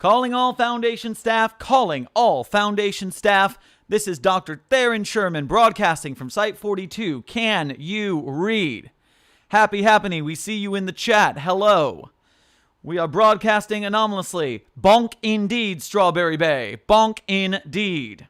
Calling all Foundation staff, calling all Foundation staff. This is Dr. Theron Sherman broadcasting from Site 42. Can you read? Happy happening, we see you in the chat. Hello. We are broadcasting anomalously. Bonk indeed, Strawberry Bay. Bonk indeed.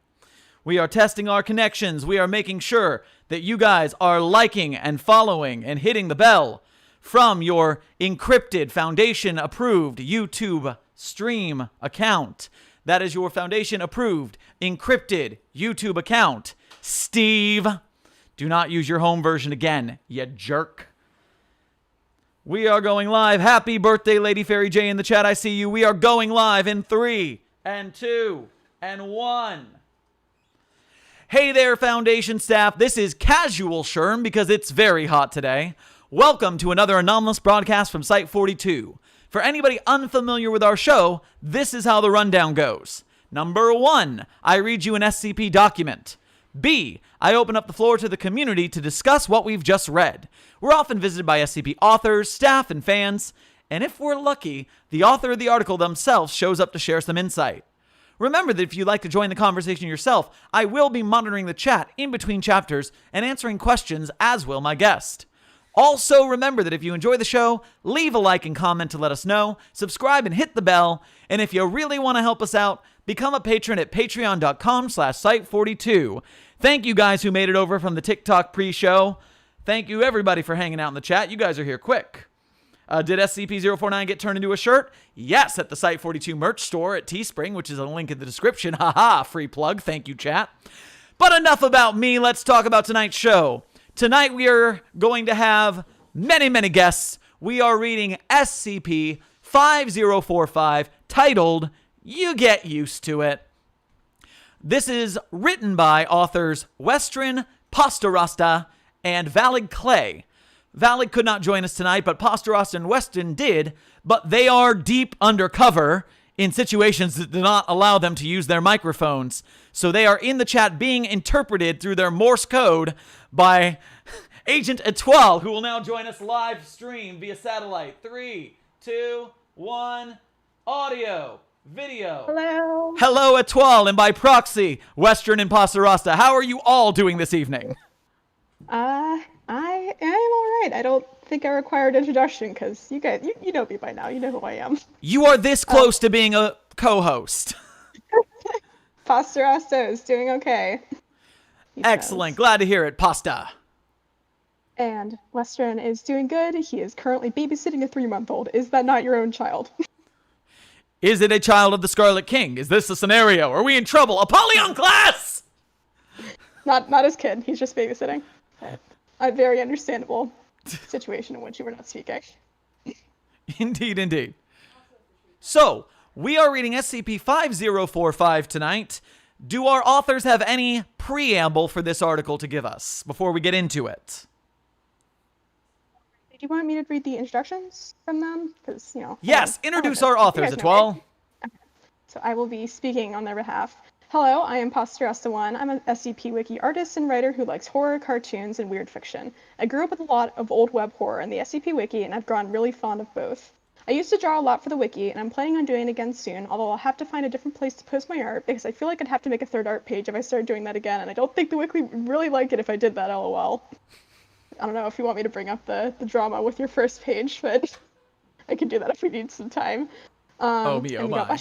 We are testing our connections. We are making sure that you guys are liking and following and hitting the bell from your encrypted Foundation-approved YouTube stream account. That is your Foundation-approved, encrypted YouTube account. Steve, do not use your home version again, you jerk. We are going live. Happy birthday, Lady Fairy J in the chat. I see you. We are going live in 3 and 2 and 1. Hey there, Foundation staff. This is Casual Sherm because it's very hot today. Welcome to another anomalous broadcast from Site 42. For anybody unfamiliar with our show, this is how the rundown goes. Number 1, I read you an SCP document. B, I open up the floor to the community to discuss what we've just read. We're often visited by SCP authors, staff, and fans, and if we're lucky, the author of the article themselves shows up to share some insight. Remember that if you'd like to join the conversation yourself, I will be monitoring the chat in between chapters and answering questions, as will my guest. Also, remember that if you enjoy the show, leave a like and comment to let us know, subscribe and hit the bell, and if you really want to help us out, become a patron at patreon.com/site42. Thank you guys who made it over from the TikTok pre-show. Thank you everybody for hanging out in the chat. You guys are here quick. Did SCP-049 get turned into a shirt? Yes, at the Site 42 merch store at Teespring, which is a link in the description. Haha, free plug. Thank you, chat. But enough about me. Let's talk about tonight's show. Tonight we are going to have many, many guests. We are reading SCP-5045, titled, You Get Used to It. This is written by authors Westrin, Pastarasta, and ValidClay. Valid could not join us tonight, but Pastarasta and Westrin did, but they are deep undercover in situations that do not allow them to use their microphones. So they are in the chat being interpreted through their Morse code by Agent Etoile, who will now join us live stream via satellite. 3, 2, 1, audio, video. Hello. Hello, Etoile, and by proxy, Westrin and Pastarasta. How are you all doing this evening? I am alright. I don't think I required introduction because you guys, you know me by now. You know who I am. You are this close to being a co-host. Pastarasta is doing okay. Excellent. Glad to hear it, Pasta. And Western is doing good. He is currently babysitting a 3-month-old. Is that not your own child? Is it a child of the Scarlet King? Is this a scenario? Are we in trouble? Apollyon class! Not his kid. He's just babysitting. A very understandable situation in which you were not speaking. Indeed, indeed. So, we are reading SCP-5045 tonight. Do our authors have any preamble for this article to give us before we get into it? Do you want me to read the introductions from them? Because, you know. Yes, introduce our authors, Etoile. Okay. So I will be speaking on their behalf. Hello, I am Pastarasta1. I'm an SCP Wiki artist and writer who likes horror, cartoons, and weird fiction. I grew up with a lot of old web horror and the SCP Wiki, and I've grown really fond of both. I used to draw a lot for the Wiki, and I'm planning on doing it again soon, although I'll have to find a different place to post my art, because I feel like I'd have to make a third art page if I started doing that again, and I don't think the Wiki would really like it if I did that, lol. I don't know if you want me to bring up the drama with your first page, but I can do that if we need some time. Oh me, oh my.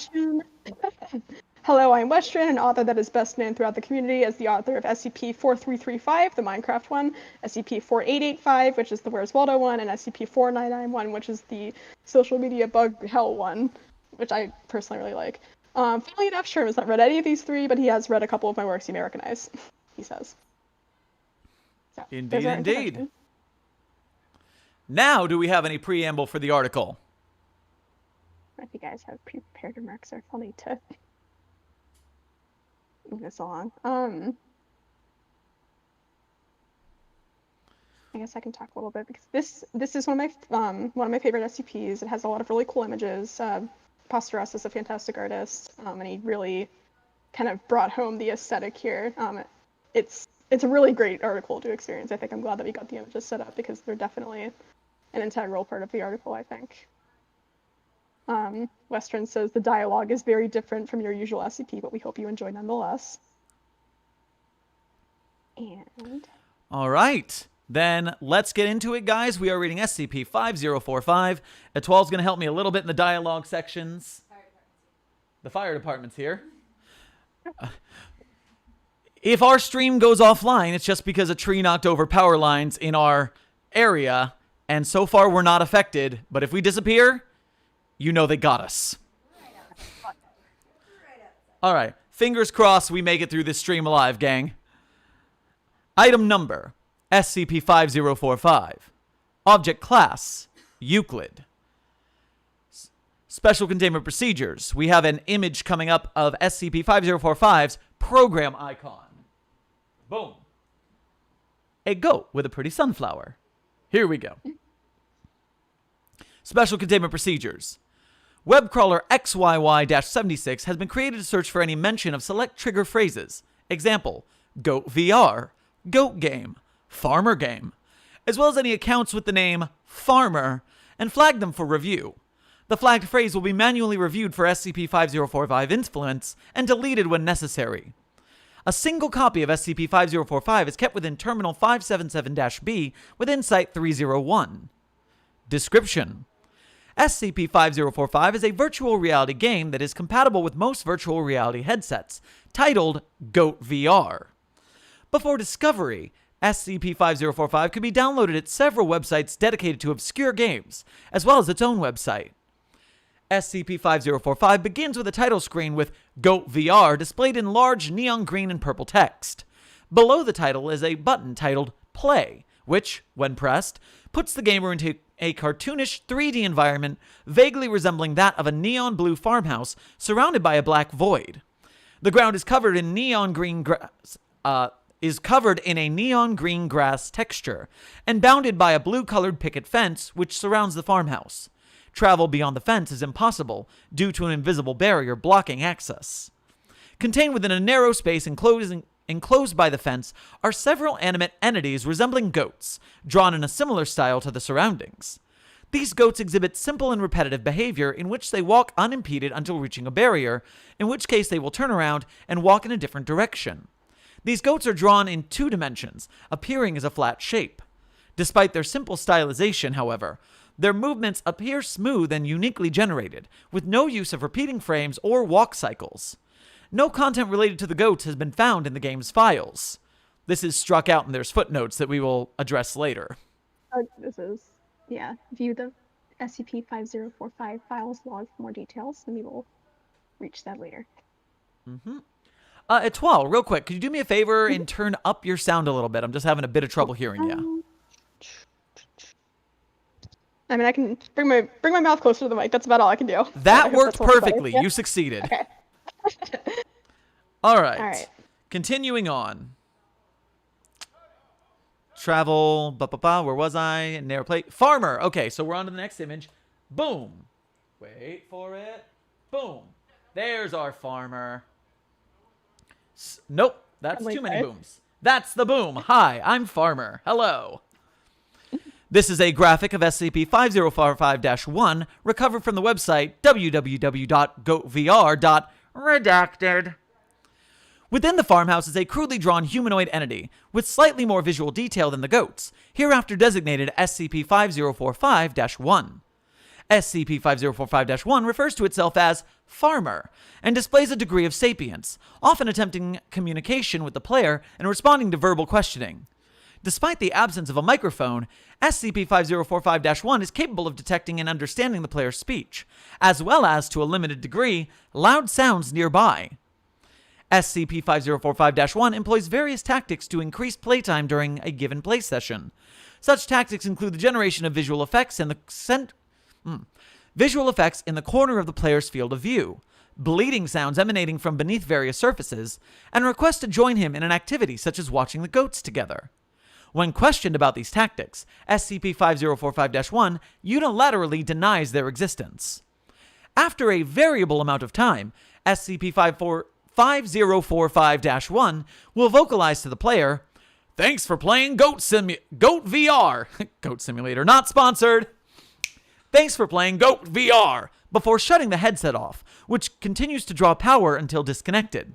Hello, I'm Westrin, an author that is best known throughout the community as the author of SCP-4335, the Minecraft one, SCP-4885, which is the Where's Waldo one, and SCP-4991, which is the social media bug hell one, which I personally really like. Funnily enough, Sherm has not read any of these 3, but he has read a couple of my works he may recognize, he says. So, indeed, indeed. Now, do we have any preamble for the article? If you guys have prepared remarks, they're funny to move this along. I guess I can talk a little bit because this is one of my favorite SCPs. It has a lot of really cool images. Pastarasta is a fantastic artist, and he really kind of brought home the aesthetic here. It's a really great article to experience. I think I'm glad that we got the images set up because they're definitely an integral part of the article, I think. Westrin says the dialogue is very different from your usual SCP, but we hope you enjoy nonetheless. And all right. Then let's get into it, guys. We are reading SCP-5045. Etoile's going to help me a little bit in the dialogue sections. The fire department's here. If our stream goes offline, it's just because a tree knocked over power lines in our area, and so far we're not affected. But if we disappear, you know they got us. All right. Fingers crossed we make it through this stream alive, gang. Item number, SCP-5045. Object class, Euclid. Special containment procedures. We have an image coming up of SCP-5045's program icon. Boom. A goat with a pretty sunflower. Here we go. Special containment procedures. Web crawler XYY-76 has been created to search for any mention of select trigger phrases. Example, goat VR, goat game, farmer game, as well as any accounts with the name farmer, and flag them for review. The flagged phrase will be manually reviewed for SCP-5045 influence and deleted when necessary. A single copy of SCP-5045 is kept within Terminal 577-B within Site-301. Description: SCP-5045 is a virtual reality game that is compatible with most virtual reality headsets, titled Goat VR. Before discovery, SCP-5045 could be downloaded at several websites dedicated to obscure games, as well as its own website. SCP-5045 begins with a title screen with Goat VR displayed in large neon green and purple text. Below the title is a button titled Play, which, when pressed, puts the gamer into a cartoonish 3D environment vaguely resembling that of a neon blue farmhouse surrounded by a black void. The ground is covered in neon green grass. In a neon green grass texture, and bounded by a blue-colored picket fence which surrounds the farmhouse. Travel beyond the fence is impossible due to an invisible barrier blocking access. Contained within a narrow space enclosed by the fence are several animate entities resembling goats, drawn in a similar style to the surroundings. These goats exhibit simple and repetitive behavior in which they walk unimpeded until reaching a barrier, in which case they will turn around and walk in a different direction. These goats are drawn in 2 dimensions, appearing as a flat shape. Despite their simple stylization, however, their movements appear smooth and uniquely generated, with no use of repeating frames or walk cycles. No content related to the goats has been found in the game's files. This is struck out and there's footnotes that we will address later. View the SCP-5045 files log for more details, and we will reach that later. Etoile, real quick, could you do me a favor and turn up your sound a little bit? I'm just having a bit of trouble hearing you. I mean, I can bring my mouth closer to the mic. That's about all I can do. That worked perfectly. You succeeded. Okay. All right. Continuing on. Travel, where was I? Narrow plate. Farmer. Okay, so we're on to the next image. Boom. Wait for it. Boom. There's our farmer. Nope, that's too many booms. That's the boom. Hi, I'm Farmer. Hello. This is a graphic of SCP-5045-1 recovered from the website www.goatvr.redacted. Within the farmhouse is a crudely drawn humanoid entity with slightly more visual detail than the goats, hereafter designated SCP-5045-1. SCP-5045-1 refers to itself as Farmer and displays a degree of sapience, often attempting communication with the player and responding to verbal questioning. Despite the absence of a microphone, SCP-5045-1 is capable of detecting and understanding the player's speech, as well as, to a limited degree, loud sounds nearby. SCP-5045-1 employs various tactics to increase playtime during a given play session. Such tactics include the generation of visual effects in the corner of the player's field of view, bleeding sounds emanating from beneath various surfaces, and requests to join him in an activity such as watching the goats together. When questioned about these tactics, SCP-5045-1 unilaterally denies their existence. After a variable amount of time, SCP-5045-1 will vocalize to the player, "Thanks for playing Goat VR." Goat Simulator, not sponsored. "Thanks for playing Goat VR. before shutting the headset off, which continues to draw power until disconnected.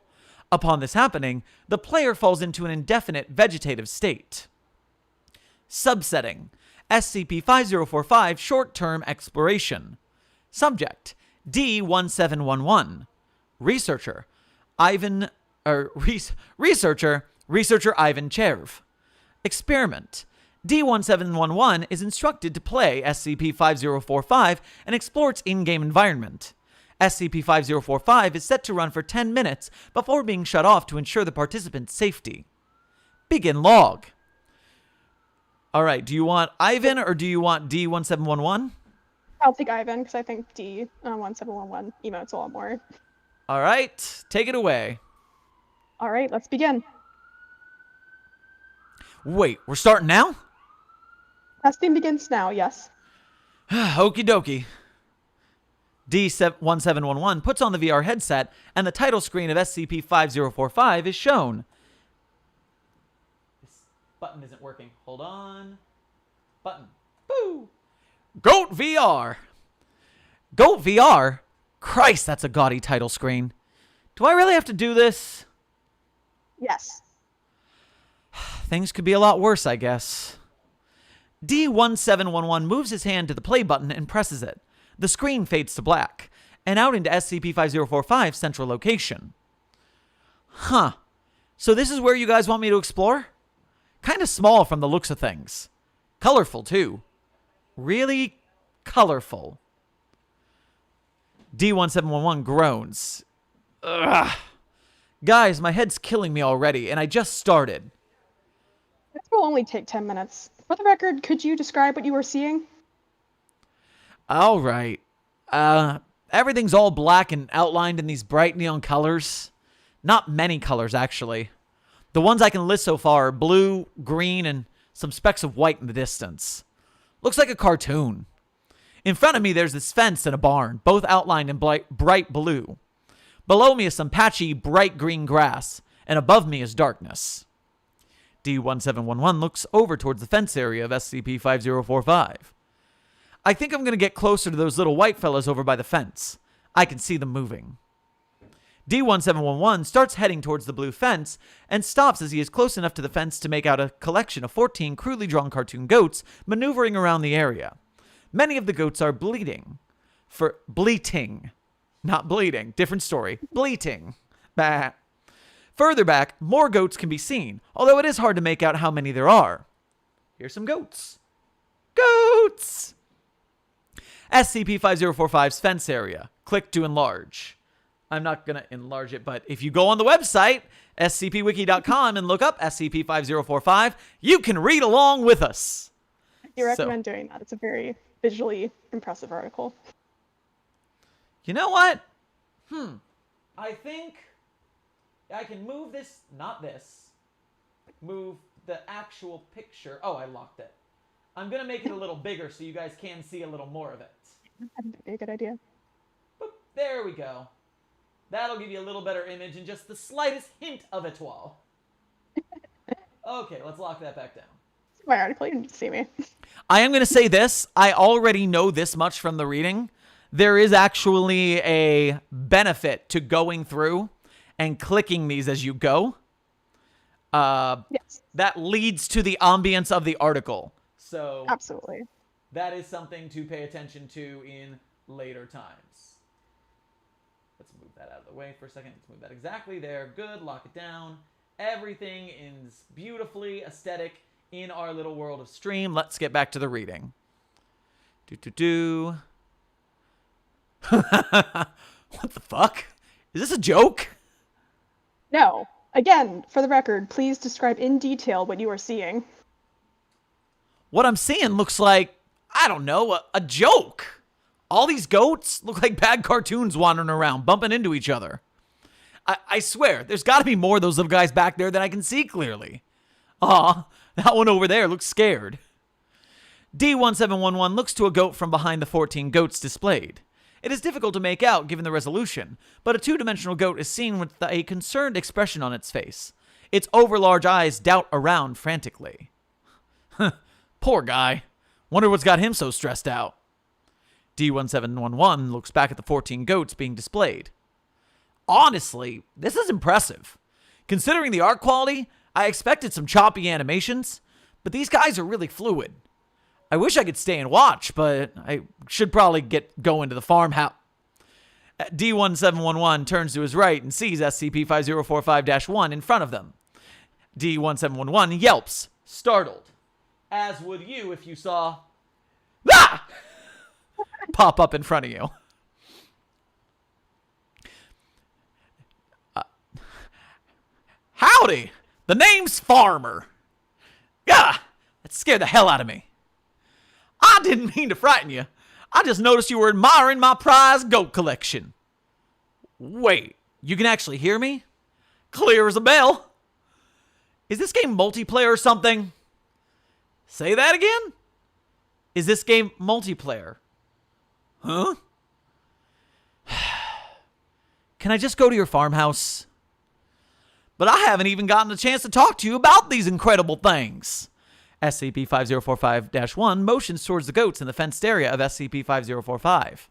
Upon this happening, the player falls into an indefinite vegetative state. Subsetting: SCP-5045 Short-Term Exploration. Subject: D1711. Researcher: Researcher Ivan Cherv. Experiment: D1711 is instructed to play SCP-5045 and explore its in-game environment. SCP-5045 is set to run for 10 minutes before being shut off to ensure the participant's safety. Begin log. Alright, do you want Ivan or do you want D1711? I'll take Ivan, because I think D1711 emotes a lot more. Alright, take it away. Alright, let's begin. Wait, we're starting now? Testing begins now, yes. Okie dokie. D1711 puts on the VR headset, and the title screen of SCP-5045 is shown. This button isn't working. Hold on. Button. Boo! Goat VR! Goat VR? Christ, that's a gaudy title screen. Do I really have to do this? Yes. Things could be a lot worse, I guess. D1711 moves his hand to the play button and presses it. The screen fades to black, and out into SCP-5045's central location. Huh. So this is where you guys want me to explore? Kinda small from the looks of things. Colorful, too. Really colorful. D1711 groans. Ugh. Guys, my head's killing me already, and I just started. This will only take 10 minutes. For the record, could you describe what you were seeing? All right. Everything's all black and outlined in these bright neon colors. Not many colors, actually. The ones I can list so far are blue, green, and some specks of white in the distance. Looks like a cartoon. In front of me, there's this fence and a barn, both outlined in bright blue. Below me is some patchy, bright green grass, and above me is darkness. D1711 looks over towards the fence area of SCP-5045. I think I'm going to get closer to those little white fellas over by the fence. I can see them moving. D1711 starts heading towards the blue fence and stops as he is close enough to the fence to make out a collection of 14 crudely drawn cartoon goats maneuvering around the area. Many of the goats are bleating. Not bleeding. Different story. Bleating. Bah. Further back, more goats can be seen, although it is hard to make out how many there are. Here's some goats. Goats! SCP-5045's fence area. Click to enlarge. I'm not going to enlarge it, but if you go on the website, scpwiki.com, and look up SCP-5045, you can read along with us. I recommend doing that. It's a very visually impressive article. You know what? I think I can move this, not this. Move the actual picture. Oh, I locked it. I'm going to make it a little bigger so you guys can see a little more of it. I think that'd be a good idea. Boop, there we go. That'll give you a little better image and just the slightest hint of étoile. Okay, let's lock that back down. My article, you didn't see me. I am going to say this. I already know this much from the reading. There is actually a benefit to going through and clicking these as you go. Yes. That leads to the ambience of the article. So Absolutely. that is something to pay attention to in later times. Let's move that out of the way for a second. Let's move that exactly there. Good. Lock it down. Everything is beautifully aesthetic in our little world of stream. Let's get back to the reading. What the fuck? Is this a joke? No. Again, for the record, please describe in detail what you are seeing. What I'm seeing looks like, I don't know, a joke. All these goats look like bad cartoons wandering around, bumping into each other. I swear, there's got to be more of those little guys back there that I can see clearly. Aw, that one over there looks scared. D1711 looks to a goat from behind the 14 goats displayed. It is difficult to make out given the resolution, but a two-dimensional goat is seen with a concerned expression on its face. Its overlarge eyes doubt around frantically. Poor guy. Wonder what's got him so stressed out. D1711 looks back at the 14 goats being displayed. Honestly, this is impressive. Considering the art quality, I expected some choppy animations, but these guys are really fluid. I wish I could stay and watch, but I should probably get going to the farmhouse. D1711 turns to his right and sees SCP-5045-1 in front of them. D1711 yelps, startled, as would you if you saw pop up in front of you. Howdy! The name's Farmer. That scared the hell out of me. I didn't mean to frighten you. I just noticed you were admiring my prize goat collection. Wait, you can actually hear me? Clear as a bell. Is this game multiplayer or something? Say that again? Is this game multiplayer? Huh? Can I just go to your farmhouse? But I haven't even gotten a chance to talk to you about these incredible things. SCP-5045-1 motions towards the goats in the fenced area of SCP-5045.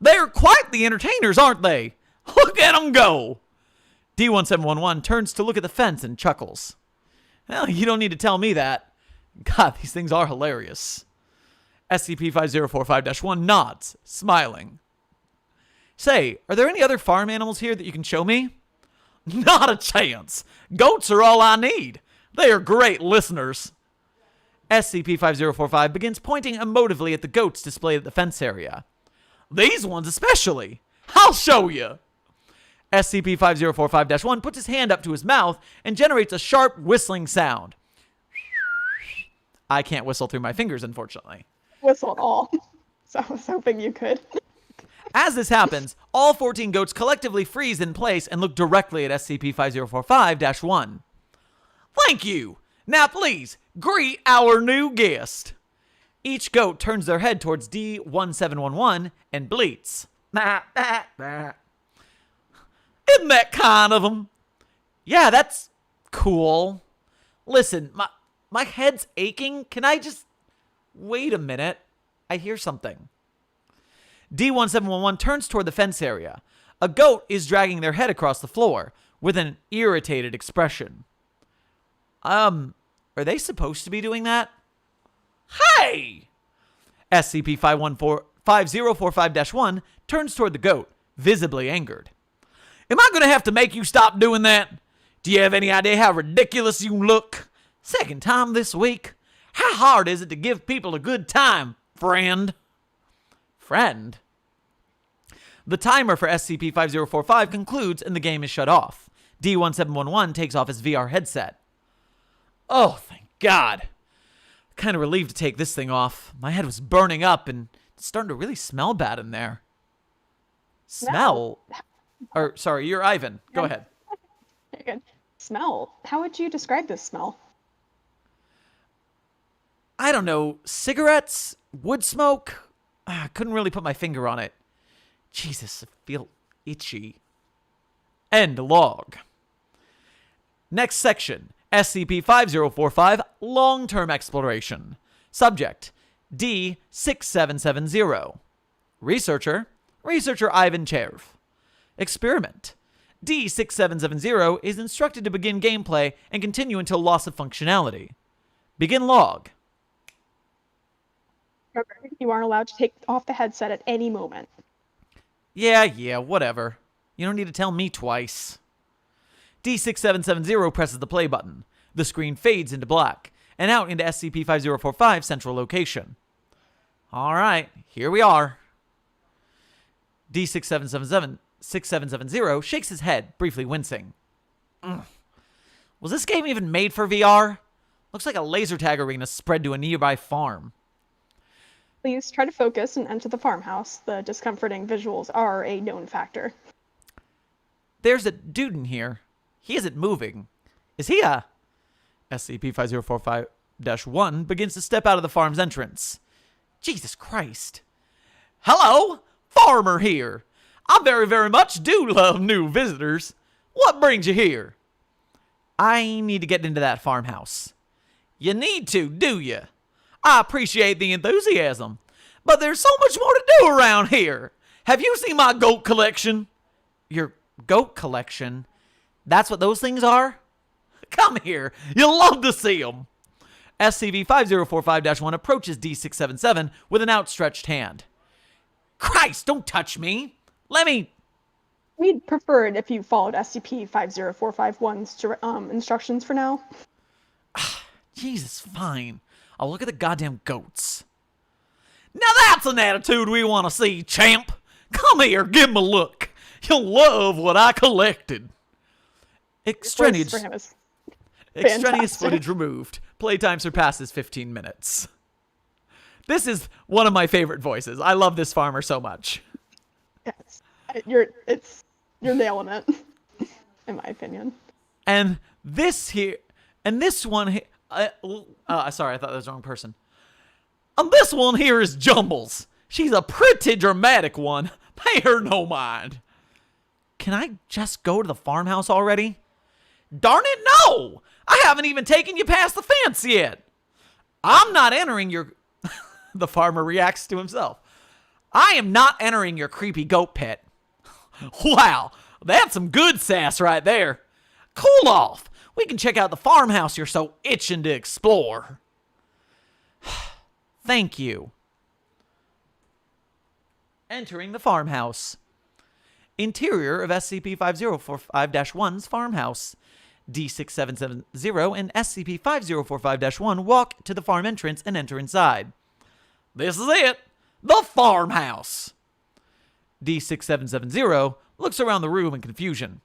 They're quite the entertainers, aren't they? Look at them go! D1711 turns to look at the fence and chuckles. Well, you don't need to tell me that. God, these things are hilarious. SCP-5045-1 nods, smiling. Say, are there any other farm animals here that you can show me? Not a chance. Goats are all I need. They are great listeners. SCP-5045 begins pointing emotively at the goats displayed at the fence area. These ones especially. I'll show you. SCP-5045-1 puts his hand up to his mouth and generates a sharp whistling sound. I can't whistle through my fingers, unfortunately. Whistle at all. So I was hoping you could. As this happens, all 14 goats collectively freeze in place and look directly at SCP-5045-1. Thank you! Now please, greet our new guest. Each goat turns their head towards D1711 and bleats. Isn't that kind of them? Yeah, that's cool. Listen, my head's aching. Can I just... Wait a minute. I hear something. D1711 turns toward the fence area. A goat is dragging their head across the floor with an irritated expression. Are they supposed to be doing that? Hey! SCP-5045-1 turns toward the goat, visibly angered. Am I going to have to make you stop doing that? Do you have any idea how ridiculous you look? Second time this week. How hard is it to give people a good time, friend? Friend? The timer for SCP-5045 concludes and the game is shut off. D1711 takes off his VR headset. Oh, thank God. Kind of relieved to take this thing off. My head was burning up and it's starting to really smell bad in there. Smell? Or, sorry, you're Ivan. Go ahead. Very good. Smell. How would you describe this smell? I don't know. Cigarettes? Wood smoke? I couldn't really put my finger on it. Jesus, I feel itchy. End log. Next section. SCP-5045 Long-Term Exploration. Subject, D6770. Researcher, Researcher Ivan Cherv. Experiment. D6770 is instructed to begin gameplay and continue until loss of functionality. Begin log. You aren't allowed to take off the headset at any moment. Yeah, whatever. You don't need to tell me twice. D6770 presses the play button. The screen fades into black and out into SCP-5045 central location. Alright, here we are. D6770 shakes his head, briefly wincing. Was this game even made for VR? Looks like a laser tag arena spread to a nearby farm. Please try to focus and enter the farmhouse. The discomforting visuals are a known factor. There's a dude in here. He isn't moving. Is he a... SCP-5045-1 begins to step out of the farm's entrance. Jesus Christ. Hello, Farmer here. I very, very much do love new visitors. What brings you here? I need to get into that farmhouse. You need to, do you? I appreciate the enthusiasm, But there's so much more to do around here. Have you seen my goat collection? Your goat collection? That's what those things are? Come here. You'll love to see them. SCP-5045-1 approaches D677 with an outstretched hand. Christ, don't touch me. Let me... We'd prefer it if you followed SCP-50451's instructions for now. Jesus, fine. I'll look at the goddamn goats. Now that's an attitude we want to see, champ. Come here, give 'em a look. You'll love what I collected. Extraneous footage removed. Playtime surpasses 15 minutes. This is one of my favorite voices. I love this farmer so much. Yes, you're nailing it, in my opinion. And this one here. Sorry, I thought that was the wrong person. And this one here is Jumbles. She's a pretty dramatic one. Pay her no mind. Can I just go to the farmhouse already? Darn it, no! I haven't even taken you past the fence yet. I'm not entering your... The farmer reacts to himself. I am not entering your creepy goat pit. Wow, that's some good sass right there. Cool off. We can check out the farmhouse you're so itching to explore. Thank you. Entering the farmhouse. Interior of SCP-5045-1's farmhouse. D6770 and SCP-5045-1 walk to the farm entrance and enter inside. This is it! The farmhouse! D6770 looks around the room in confusion.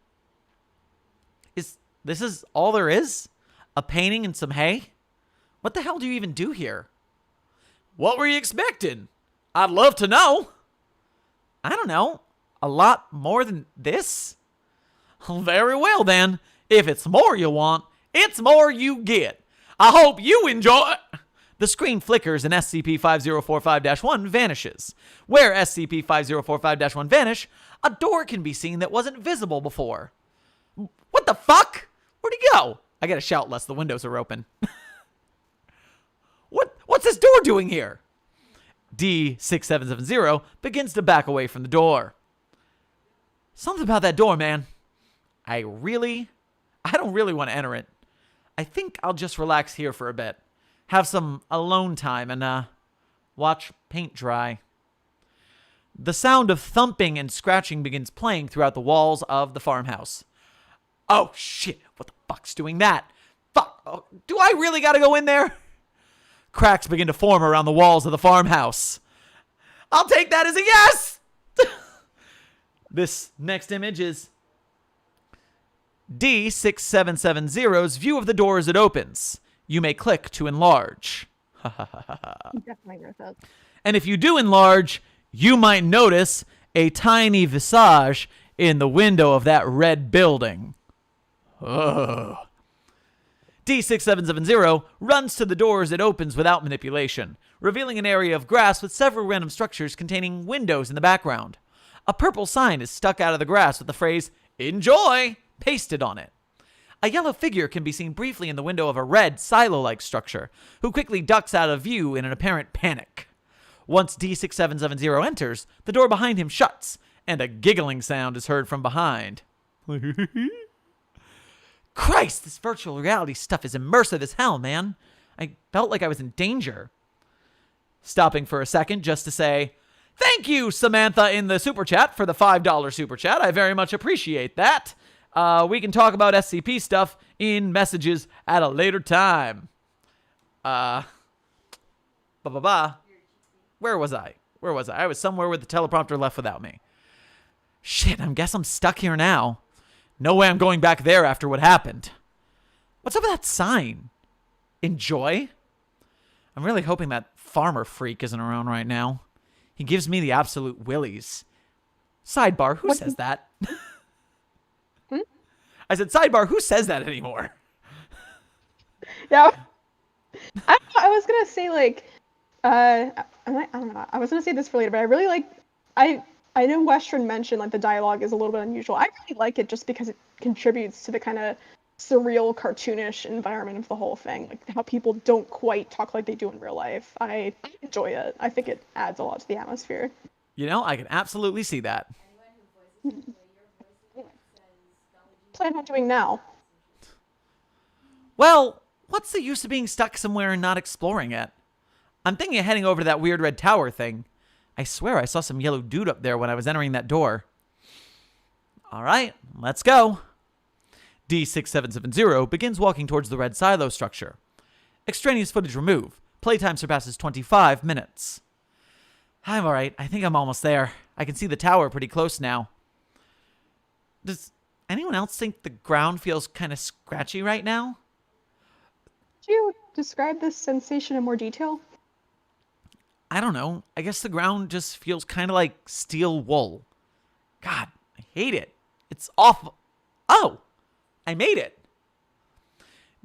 This is all there is? A painting and some hay? What the hell do you even do here? What were you expecting? I'd love to know. I don't know. A lot more than this? Very well then. If it's more you want, it's more you get. I hope you enjoy... The screen flickers and SCP-5045-1 vanishes. Where SCP-5045-1 vanish, a door can be seen that wasn't visible before. What the fuck? Where'd he go? I gotta shout lest the windows are open. What's this door doing here? D6770 begins to back away from the door. Something about that door, man. I don't really want to enter it. I think I'll just relax here for a bit. Have some alone time and, watch paint dry. The sound of thumping and scratching begins playing throughout the walls of the farmhouse. Oh, shit. What the fuck's doing that? Fuck. Oh, do I really gotta go in there? Cracks begin to form around the walls of the farmhouse. I'll take that as a yes! This next image is D6770's view of the door as it opens. You may click to enlarge. Definitely worth it. And if you do enlarge, you might notice a tiny visage in the window of that red building. Ugh. D6770 runs to the door as it opens without manipulation, revealing an area of grass with several random structures containing windows in the background. A purple sign is stuck out of the grass with the phrase, "Enjoy," pasted on it. A yellow figure can be seen briefly in the window of a red, silo-like structure, who quickly ducks out of view in an apparent panic. Once D6770 enters, the door behind him shuts, and a giggling sound is heard from behind. Christ, this virtual reality stuff is immersive as hell, man. I felt like I was in danger. Stopping for a second just to say, thank you, Samantha, in the super chat for the $5 super chat. I very much appreciate that. We can talk about SCP stuff in messages at a later time. Where was I? I was somewhere with the teleprompter left without me. Shit, I guess I'm stuck here now. No way I'm going back there after what happened. What's up with that sign? Enjoy? I'm really hoping that farmer freak isn't around right now. He gives me the absolute willies. Sidebar, who says that? I said, sidebar, who says that anymore? Yeah. I was going to say, like, I don't know. I was going to say this for later, but I really like, I know Westrin mentioned, like, the dialogue is a little bit unusual. I really like it just because it contributes to the kind of surreal, cartoonish environment of the whole thing, like how people don't quite talk like they do in real life. I enjoy it. I think it adds a lot to the atmosphere. You know, I can absolutely see that. Plan on doing now. Well, what's the use of being stuck somewhere and not exploring it? I'm thinking of heading over to that weird red tower thing. I swear I saw some yellow dude up there when I was entering that door. All right, let's go. D6770 begins walking towards the red silo structure. Extraneous footage remove. Playtime surpasses 25 minutes. I'm all right. I think I'm almost there. I can see the tower pretty close now. Does anyone else think the ground feels kind of scratchy right now? Could you describe this sensation in more detail? I don't know. I guess the ground just feels kind of like steel wool. God, I hate it. It's awful. Oh, I made it.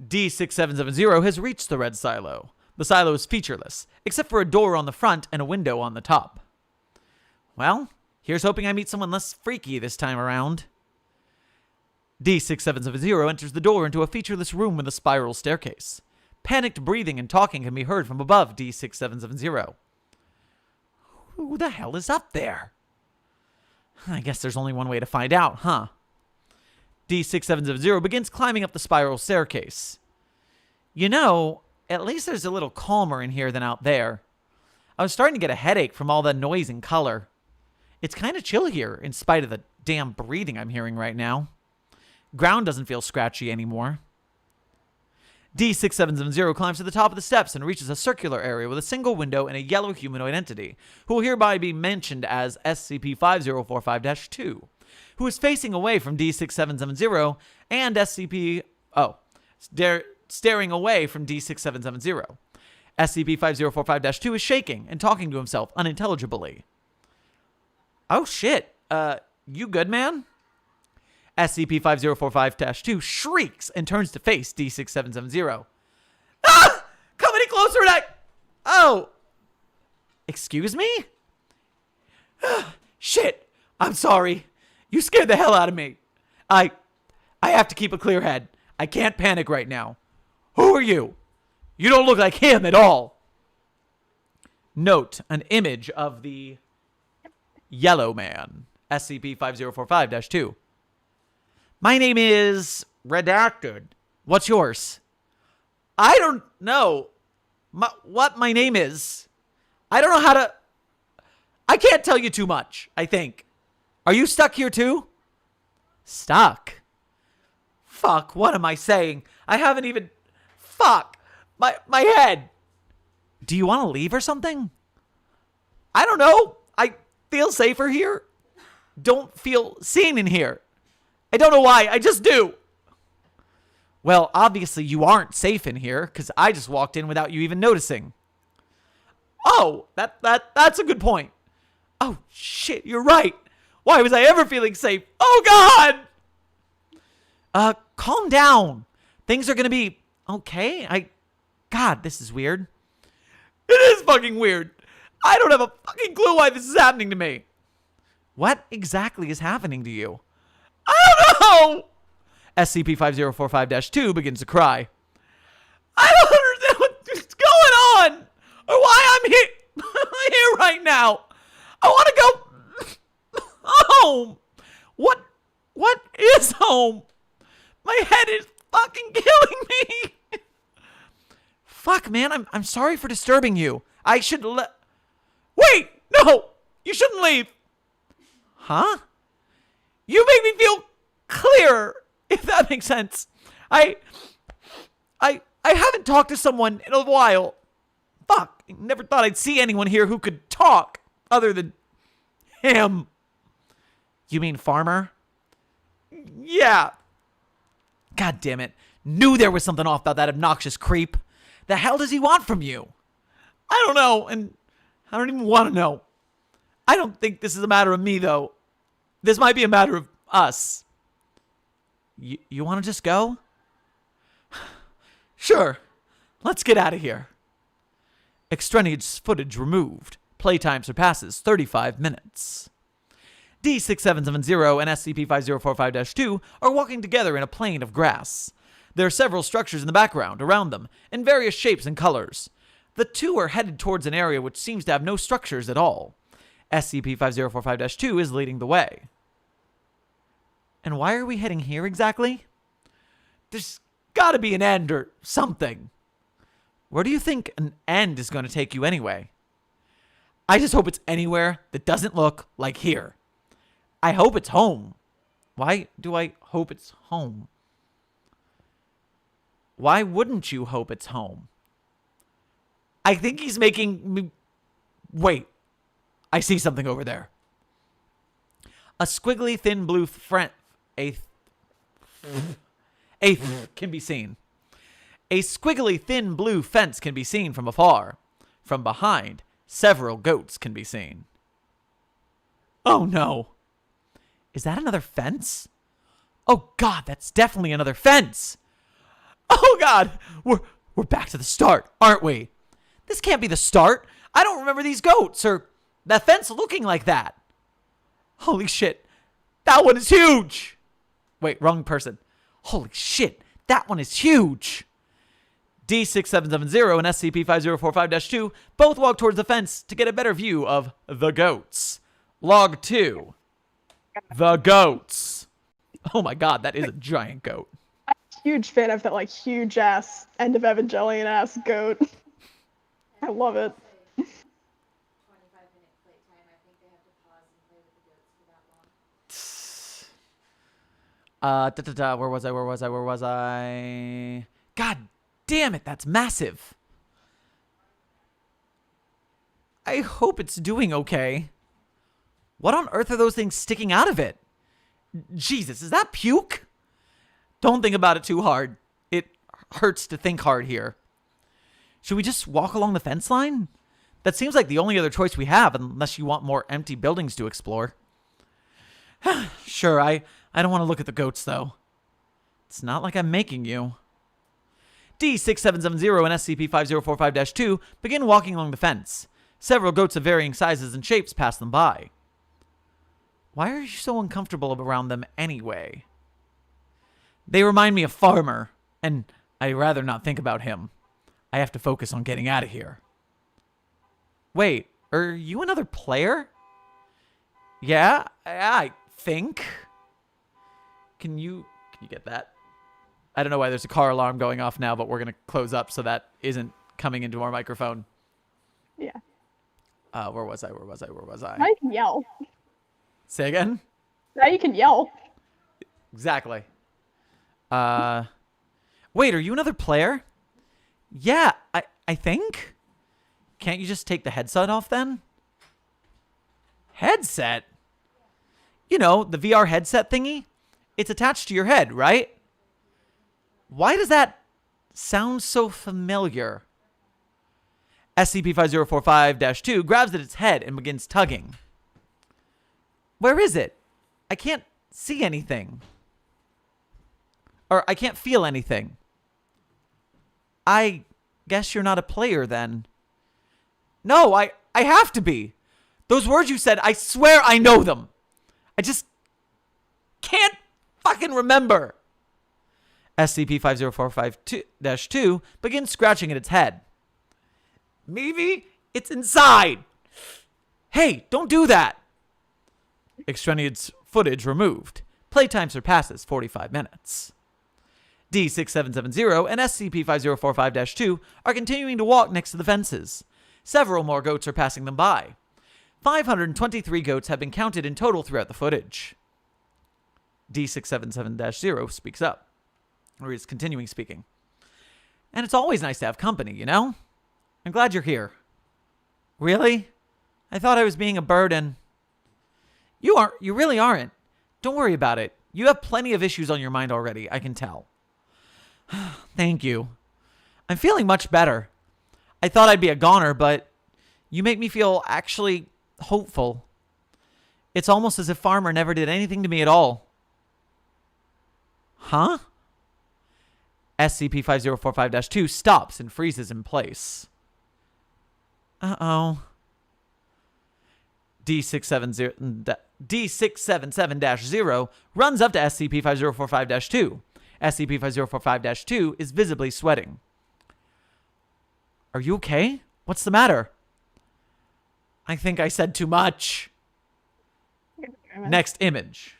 D6770 has reached the red silo. The silo is featureless, except for a door on the front and a window on the top. Well, here's hoping I meet someone less freaky this time around. D6770 enters the door into a featureless room with a spiral staircase. Panicked breathing and talking can be heard from above D6770. Who the hell is up there? I guess there's only one way to find out, huh? D6770 begins climbing up the spiral staircase. You know, at least there's a little calmer in here than out there. I was starting to get a headache from all the noise and color. It's kind of chill here, in spite of the damn breathing I'm hearing right now. Ground doesn't feel scratchy anymore. D6770 climbs to the top of the steps and reaches a circular area with a single window and a yellow humanoid entity, who will hereby be mentioned as SCP-5045-2, who is facing away from D6770 and staring away from D6770. SCP-5045-2 is shaking and talking to himself unintelligibly. Oh shit, you good, man? SCP-5045-2 shrieks and turns to face D6770. Ah! Come any closer and Oh! Excuse me? Shit! I'm sorry. You scared the hell out of me. I have to keep a clear head. I can't panic right now. Who are you? You don't look like him at all. Note an image of the Yellow Man. SCP-5045-2. My name is Redacted. What's yours? I don't know what my name is. I don't know how to... I can't tell you too much, I think. Are you stuck here too? Stuck? Fuck, what am I saying? I haven't even... Fuck! My head! Do you want to leave or something? I don't know. I feel safer here. Don't feel seen in here. I don't know why. I just do. Well, obviously you aren't safe in here, because I just walked in without you even noticing. Oh, that's a good point. Oh, shit, you're right. Why was I ever feeling safe? Oh, God! Calm down. Things are going to be okay. God, this is weird. It is fucking weird. I don't have a fucking clue why this is happening to me. What exactly is happening to you? I don't know! SCP-5045-2 begins to cry. I don't understand what's going on! Or why I'm here, here right now! I want to go home! What is home? My head is fucking killing me! Fuck, man, I'm sorry for disturbing you. I should Wait! No! You shouldn't leave! Huh? You make me feel clearer, if that makes sense. I haven't talked to someone in a while. Fuck, I never thought I'd see anyone here who could talk other than him. You mean Farmer? Yeah. God damn it. Knew there was something off about that obnoxious creep. The hell does he want from you? I don't know, and I don't even want to know. I don't think this is a matter of me, though. This might be a matter of us. You want to just go? Sure. Let's get out of here. Extraneous footage removed. Playtime surpasses 35 minutes. D6770 and SCP-5045-2 are walking together in a plain of grass. There are several structures in the background around them, in various shapes and colors. The two are headed towards an area which seems to have no structures at all. SCP-5045-2 is leading the way. And why are we heading here exactly? There's gotta be an end or something. Where do you think an end is going to take you anyway? I just hope it's anywhere that doesn't look like here. I hope it's home. Why do I hope it's home? Why wouldn't you hope it's home? I think he's making me... Wait. I see something over there. A squiggly, thin blue can be seen. A squiggly, thin blue fence can be seen from afar. From behind, several goats can be seen. Oh no. Is that another fence? Oh god, that's definitely another fence. Oh god, we're back to the start, aren't we? This can't be the start. I don't remember these goats or that fence looking like that. Holy shit. That one is huge. Wait, wrong person. Holy shit. That one is huge. D6770 and SCP-5045-2 both walk towards the fence to get a better view of the goats. Log 2. The goats. Oh my god, that is a giant goat. I'm a huge fan of that, like, huge-ass, end of Evangelion-ass goat. I love it. 25-minute playtime. I think they have to pause and play with the goats for that long. Where was I? God damn it, that's massive. I hope it's doing okay. What on earth are those things sticking out of it? Jesus, is that puke? Don't think about it too hard. It hurts to think hard here. Should we just walk along the fence line? That seems like the only other choice we have, unless you want more empty buildings to explore. Sure, I don't want to look at the goats, though. It's not like I'm making you. D6770 and SCP-5045-2 begin walking along the fence. Several goats of varying sizes and shapes pass them by. Why are you so uncomfortable around them anyway? They remind me of Farmer, and I'd rather not think about him. I have to focus on getting out of here. Wait, are you another player? Yeah, I think. Can you get that? I don't know why there's a car alarm going off now, but we're going to close up so that isn't coming into our microphone. Yeah. Where was I? Now you can yell. Say again? Now you can yell. Exactly. Wait, are you another player? Yeah, I think. Can't you just take the headset off then? Headset? You know, the VR headset thingy? It's attached to your head, right? Why does that sound so familiar? SCP-5045-2 grabs at its head and begins tugging. Where is it? I can't see anything. Or I can't feel anything. I guess you're not a player then. No, I have to be. Those words you said, I swear I know them. I just can't fucking remember. SCP-5045-2 begins scratching at its head. Maybe it's inside. Hey, don't do that. Extraneous footage removed. Playtime surpasses 45 minutes. D6770 and SCP-5045-2 are continuing to walk next to the fences. Several more goats are passing them by. 523 goats have been counted in total throughout the footage. D677-0 speaks up. Or is continuing speaking. And it's always nice to have company, you know? I'm glad you're here. Really? I thought I was being a burden. You really aren't. Don't worry about it. You have plenty of issues on your mind already, I can tell. Thank you. I'm feeling much better. I thought I'd be a goner, but you make me feel actually hopeful. It's almost as if Farmer never did anything to me at all. Huh? SCP-5045-2 stops and freezes in place. Uh-oh. D677-0 runs up to SCP-5045-2 SCP-5045-2 is visibly sweating. Are you okay? What's the matter? I think I said too much. Next image.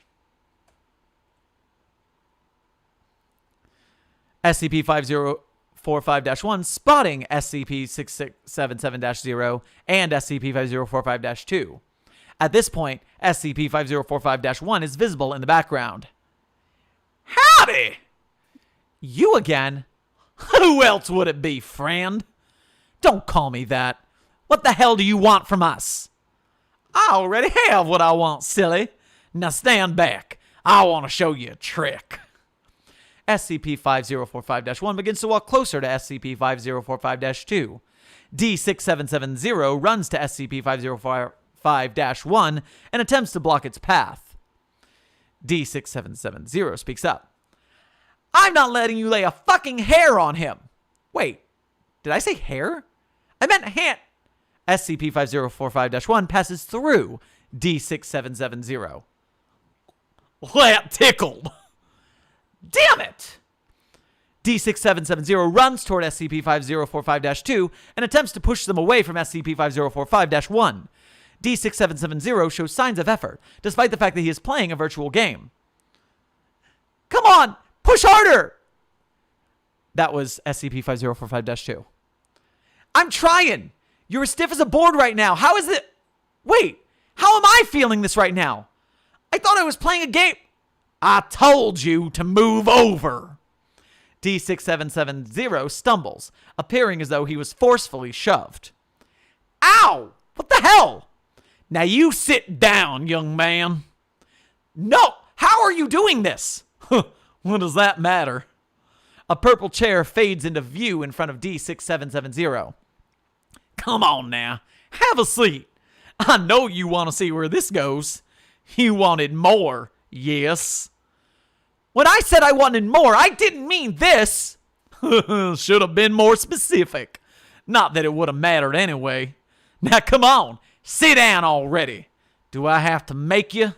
SCP-5045-1 spotting SCP-6677-0 and SCP-5045-2. At this point, SCP-5045-1 is visible in the background. Howdy! You again? Who else would it be, friend? Don't call me that. What the hell do you want from us? I already have what I want, silly. Now stand back. I want to show you a trick. SCP-5045-1 begins to walk closer to SCP-5045-2. D6770 runs to SCP-5045-1 and attempts to block its path. D6770 speaks up. I'm not letting you lay a fucking hair on him. Wait, did I say hair? I meant hand. SCP-5045-1 passes through D6770. That tickled. Damn it! D6770 runs toward SCP-5045-2 and attempts to push them away from SCP-5045-1. D6770 shows signs of effort, despite the fact that he is playing a virtual game. Come on! Push harder! That was SCP-5045-2. I'm trying! You're as stiff as a board right now. How is it? Wait, how am I feeling this right now? I thought I was playing a game. I told you to move over. D6770 stumbles, appearing as though he was forcefully shoved. Ow! What the hell? Now you sit down, young man. No! How are you doing this? What does that matter? A purple chair fades into view in front of D6770. Come on now. Have a seat. I know you want to see where this goes. You wanted more, yes. When I said I wanted more, I didn't mean this. Should have been more specific. Not that it would have mattered anyway. Now come on, sit down already. Do I have to make you?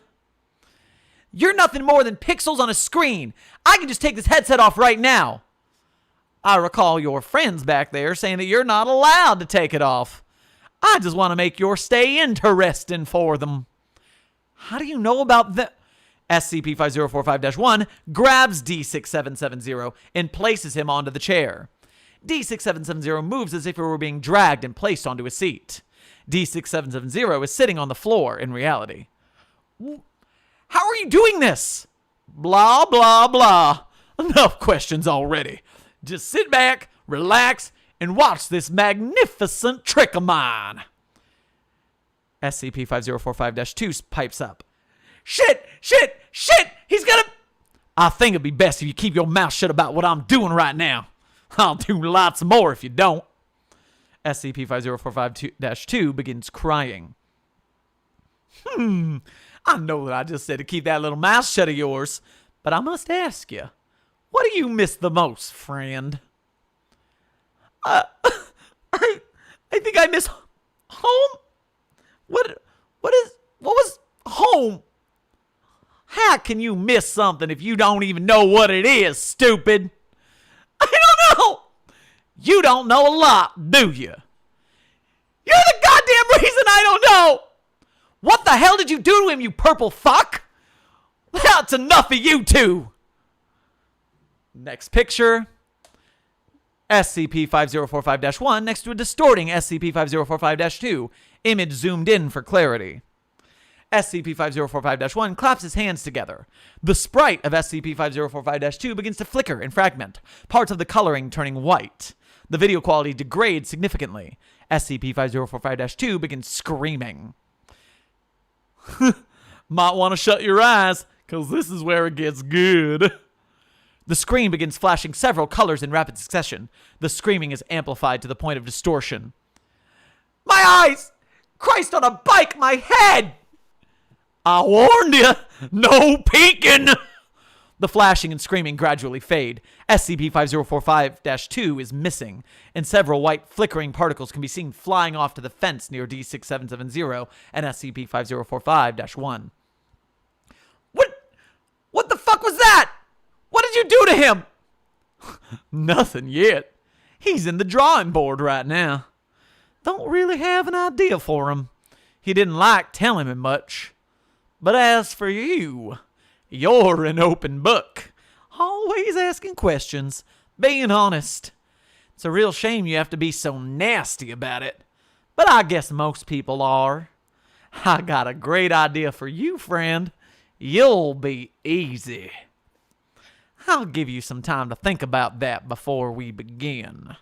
You're nothing more than pixels on a screen. I can just take this headset off right now. I recall your friends back there saying that you're not allowed to take it off. I just want to make your stay interesting for them. How do you know about the... SCP-5045-1 grabs D6770 and places him onto the chair. D6770 moves as if he were being dragged and placed onto a seat. D6770 is sitting on the floor in reality. How are you doing this? Blah, blah, blah. Enough questions already. Just sit back, relax, and watch this magnificent trick of mine. SCP-5045-2 pipes up. Shit! Shit! Shit! He's gonna... I think it'd be best if you keep your mouth shut about what I'm doing right now. I'll do lots more if you don't. SCP-5045-2 begins crying. I know that I just said to keep that little mouth shut of yours, but I must ask you, what do you miss the most, friend? I think I miss home? What was home? How can you miss something if you don't even know what it is, stupid? I don't know. You don't know a lot, do you? You're the goddamn reason I don't know. What the hell did you do to him, you purple fuck? That's enough of you two. Next picture. SCP-5045-1 next to a distorting SCP-5045-2. Image zoomed in for clarity. SCP-5045-1 claps his hands together. The sprite of SCP-5045-2 begins to flicker and fragment, parts of the coloring turning white. The video quality degrades significantly. SCP-5045-2 begins screaming. Might want to shut your eyes, because this is where it gets good. The screen begins flashing several colors in rapid succession. The screaming is amplified to the point of distortion. My eyes! Christ on a bike, my head! I warned you! No peeking! The flashing and screaming gradually fade. SCP-5045-2 is missing, and several white flickering particles can be seen flying off to the fence near D6770 and SCP-5045-1. What the fuck was that? What did you do to him? Nothing yet. He's in the drawing board right now. Don't really have an idea for him. He didn't like telling me much. But as for you, you're an open book. Always asking questions, being honest. It's a real shame you have to be so nasty about it. But I guess most people are. I got a great idea for you, friend. You'll be easy. I'll give you some time to think about that before we begin.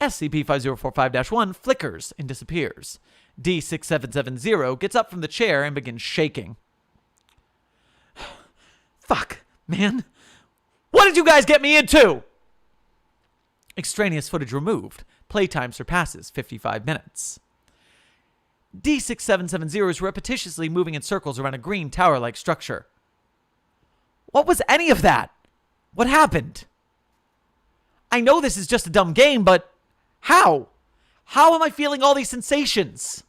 SCP-5045-1 flickers and disappears. D6770 gets up from the chair and begins shaking. Fuck, man. What did you guys get me into? Extraneous footage removed. Playtime surpasses 55 minutes. D6770 is repetitiously moving in circles around a green tower-like structure. What was any of that? What happened? I know this is just a dumb game, but how? How am I feeling all these sensations?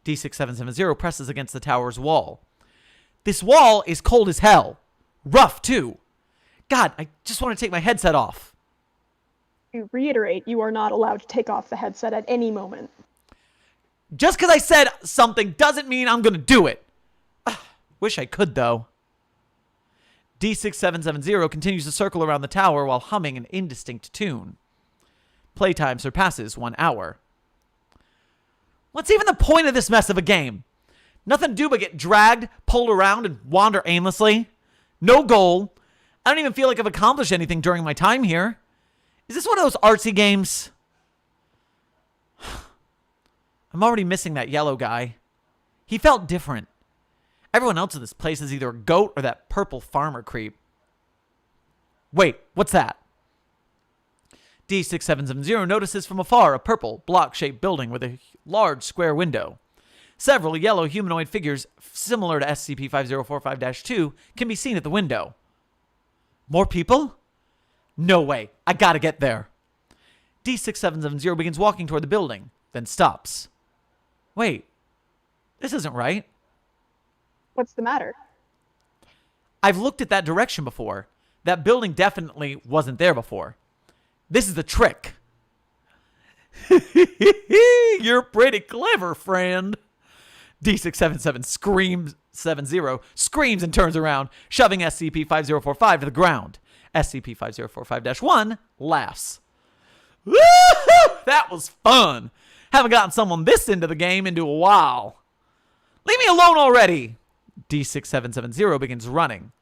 D6770 presses against the tower's wall. This wall is cold as hell. Rough, too. God, I just want to take my headset off. To reiterate, you are not allowed to take off the headset at any moment. Just because I said something doesn't mean I'm going to do it. Wish I could, though. D6770 continues to circle around the tower while humming an indistinct tune. Playtime surpasses 1 hour. What's even the point of this mess of a game? Nothing to do but get dragged, pulled around, and wander aimlessly. No goal. I don't even feel like I've accomplished anything during my time here. Is this one of those artsy games? I'm already missing that yellow guy. He felt different. Everyone else in this place is either a goat or that purple farmer creep. Wait, what's that? D6770 notices from afar a purple, block-shaped building with a large square window. Several yellow humanoid figures similar to SCP-5045-2 can be seen at the window. More people? No way. I gotta get there. D6770 begins walking toward the building, then stops. Wait, this isn't right. What's the matter? I've looked at that direction before. That building definitely wasn't there before. This is the trick. You're pretty clever, friend. D677 screams and turns around, shoving SCP-5045 to the ground. SCP-5045-1 laughs. Woo-hoo! That was fun. Haven't gotten someone this into the game into a while. Leave me alone already. D6770 begins running.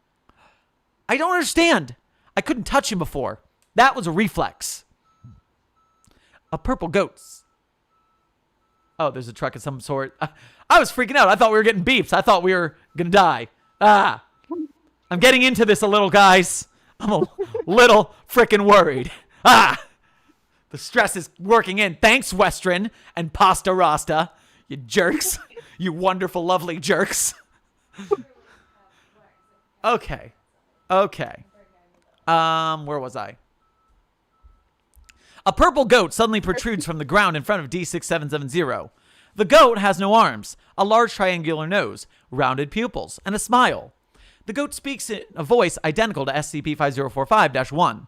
I don't understand. I couldn't touch him before. That was a reflex. A purple goat. Oh, there's a truck of some sort. I was freaking out. I thought we were getting beeps. I thought we were going to die. I'm getting into this a little, guys. I'm a little freaking worried. The stress is working in. Thanks, Westrin and Pasta Rasta. You jerks. You wonderful, lovely jerks. Okay. Where was I? A purple goat suddenly protrudes from the ground in front of D6770. The goat has no arms, a large triangular nose, rounded pupils, and a smile. The goat speaks in a voice identical to SCP-5045-1.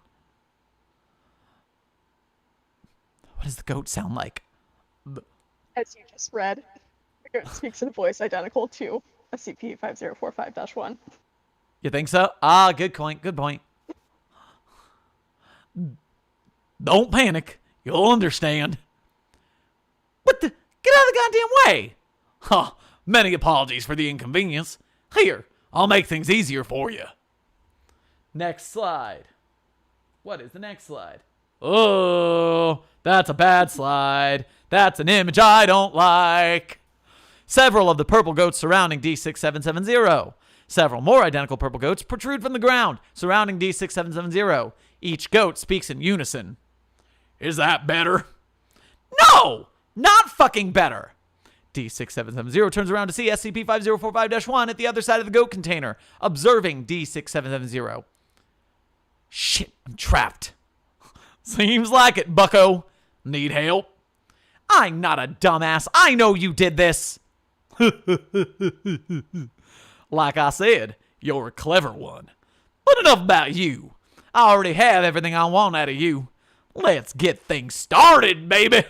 What does the goat sound like? As you just read, the goat speaks in a voice identical to SCP-5045-1. You think so? Good point. Good point. Don't panic. You'll understand. What the? Get out of the goddamn way! Huh. Many apologies for the inconvenience. Here, I'll make things easier for you. Next slide. What is the next slide? Oh, that's a bad slide. That's an image I don't like. Several of the purple goats surrounding D6770. Several more identical purple goats protrude from the ground, surrounding D6770. Each goat speaks in unison. Is that better? No! Not fucking better! D6770 turns around to see SCP-5045-1 at the other side of the goat container, observing D6770. Shit, I'm trapped. Seems like it, bucko. Need help? I'm not a dumbass. I know you did this. Like I said, you're a clever one. But enough about you. I already have everything I want out of you. Let's get things started, baby.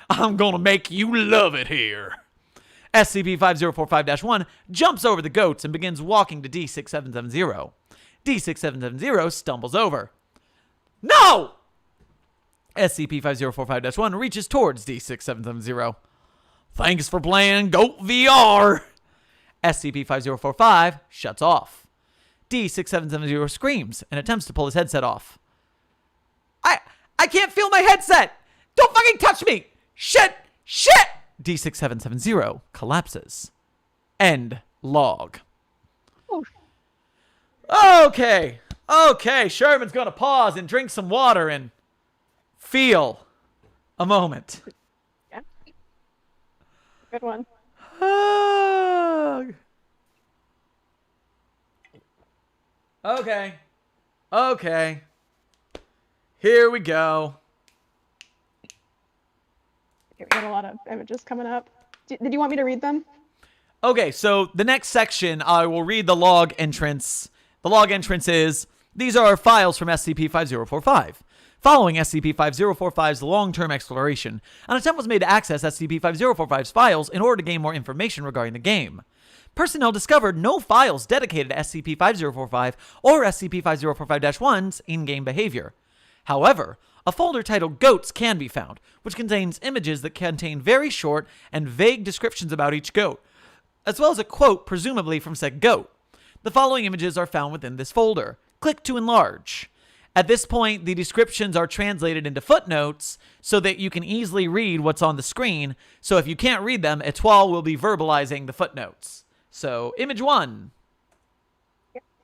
I'm gonna make you love it here. SCP-5045-1 jumps over the goats and begins walking to D6770. D6770 stumbles over. No! SCP-5045-1 reaches towards D6770. Thanks for playing Goat VR. SCP-5045 shuts off. D6770 screams and attempts to pull his headset off. I can't feel my headset! Don't fucking touch me! Shit! Shit! D6770 collapses. End log. Okay. Okay, Sherman's gonna pause and drink some water and feel a moment. Yeah. Good one. Okay. Okay. Here we go. Okay, we got a lot of images coming up. Did you want me to read them? Okay, so the next section, I will read the log entrance. The log entrance is, these are files from SCP-5045. Following SCP-5045's long-term exploration, an attempt was made to access SCP-5045's files in order to gain more information regarding the game. Personnel discovered no files dedicated to SCP-5045 or SCP-5045-1's in-game behavior. However, a folder titled Goats can be found, which contains images that contain very short and vague descriptions about each goat, as well as a quote presumably from said goat. The following images are found within this folder. Click to enlarge. At this point, the descriptions are translated into footnotes so that you can easily read what's on the screen. So if you can't read them, Etoile will be verbalizing the footnotes. So, image 1.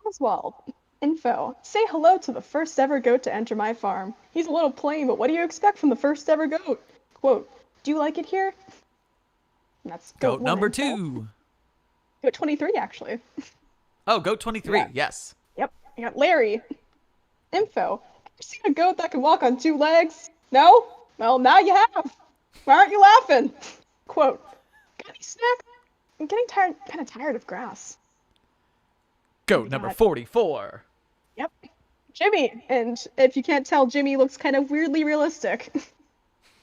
Oswald. Info. Say hello to the first ever goat to enter my farm. He's a little plain, but what do you expect from the first ever goat? Quote, do you like it here? And that's Goat number info. 2. Goat 23, actually. Oh, goat 23, Yeah. yes. Yep. I got Larry. Info. Ever seen a goat that can walk on 2 legs? No? Well, now you have. Why aren't you laughing? Quote, got any snack? I'm getting kind of tired of grass. Goat number God. 44. Yep. Jimmy. And if you can't tell, Jimmy looks kind of weirdly realistic.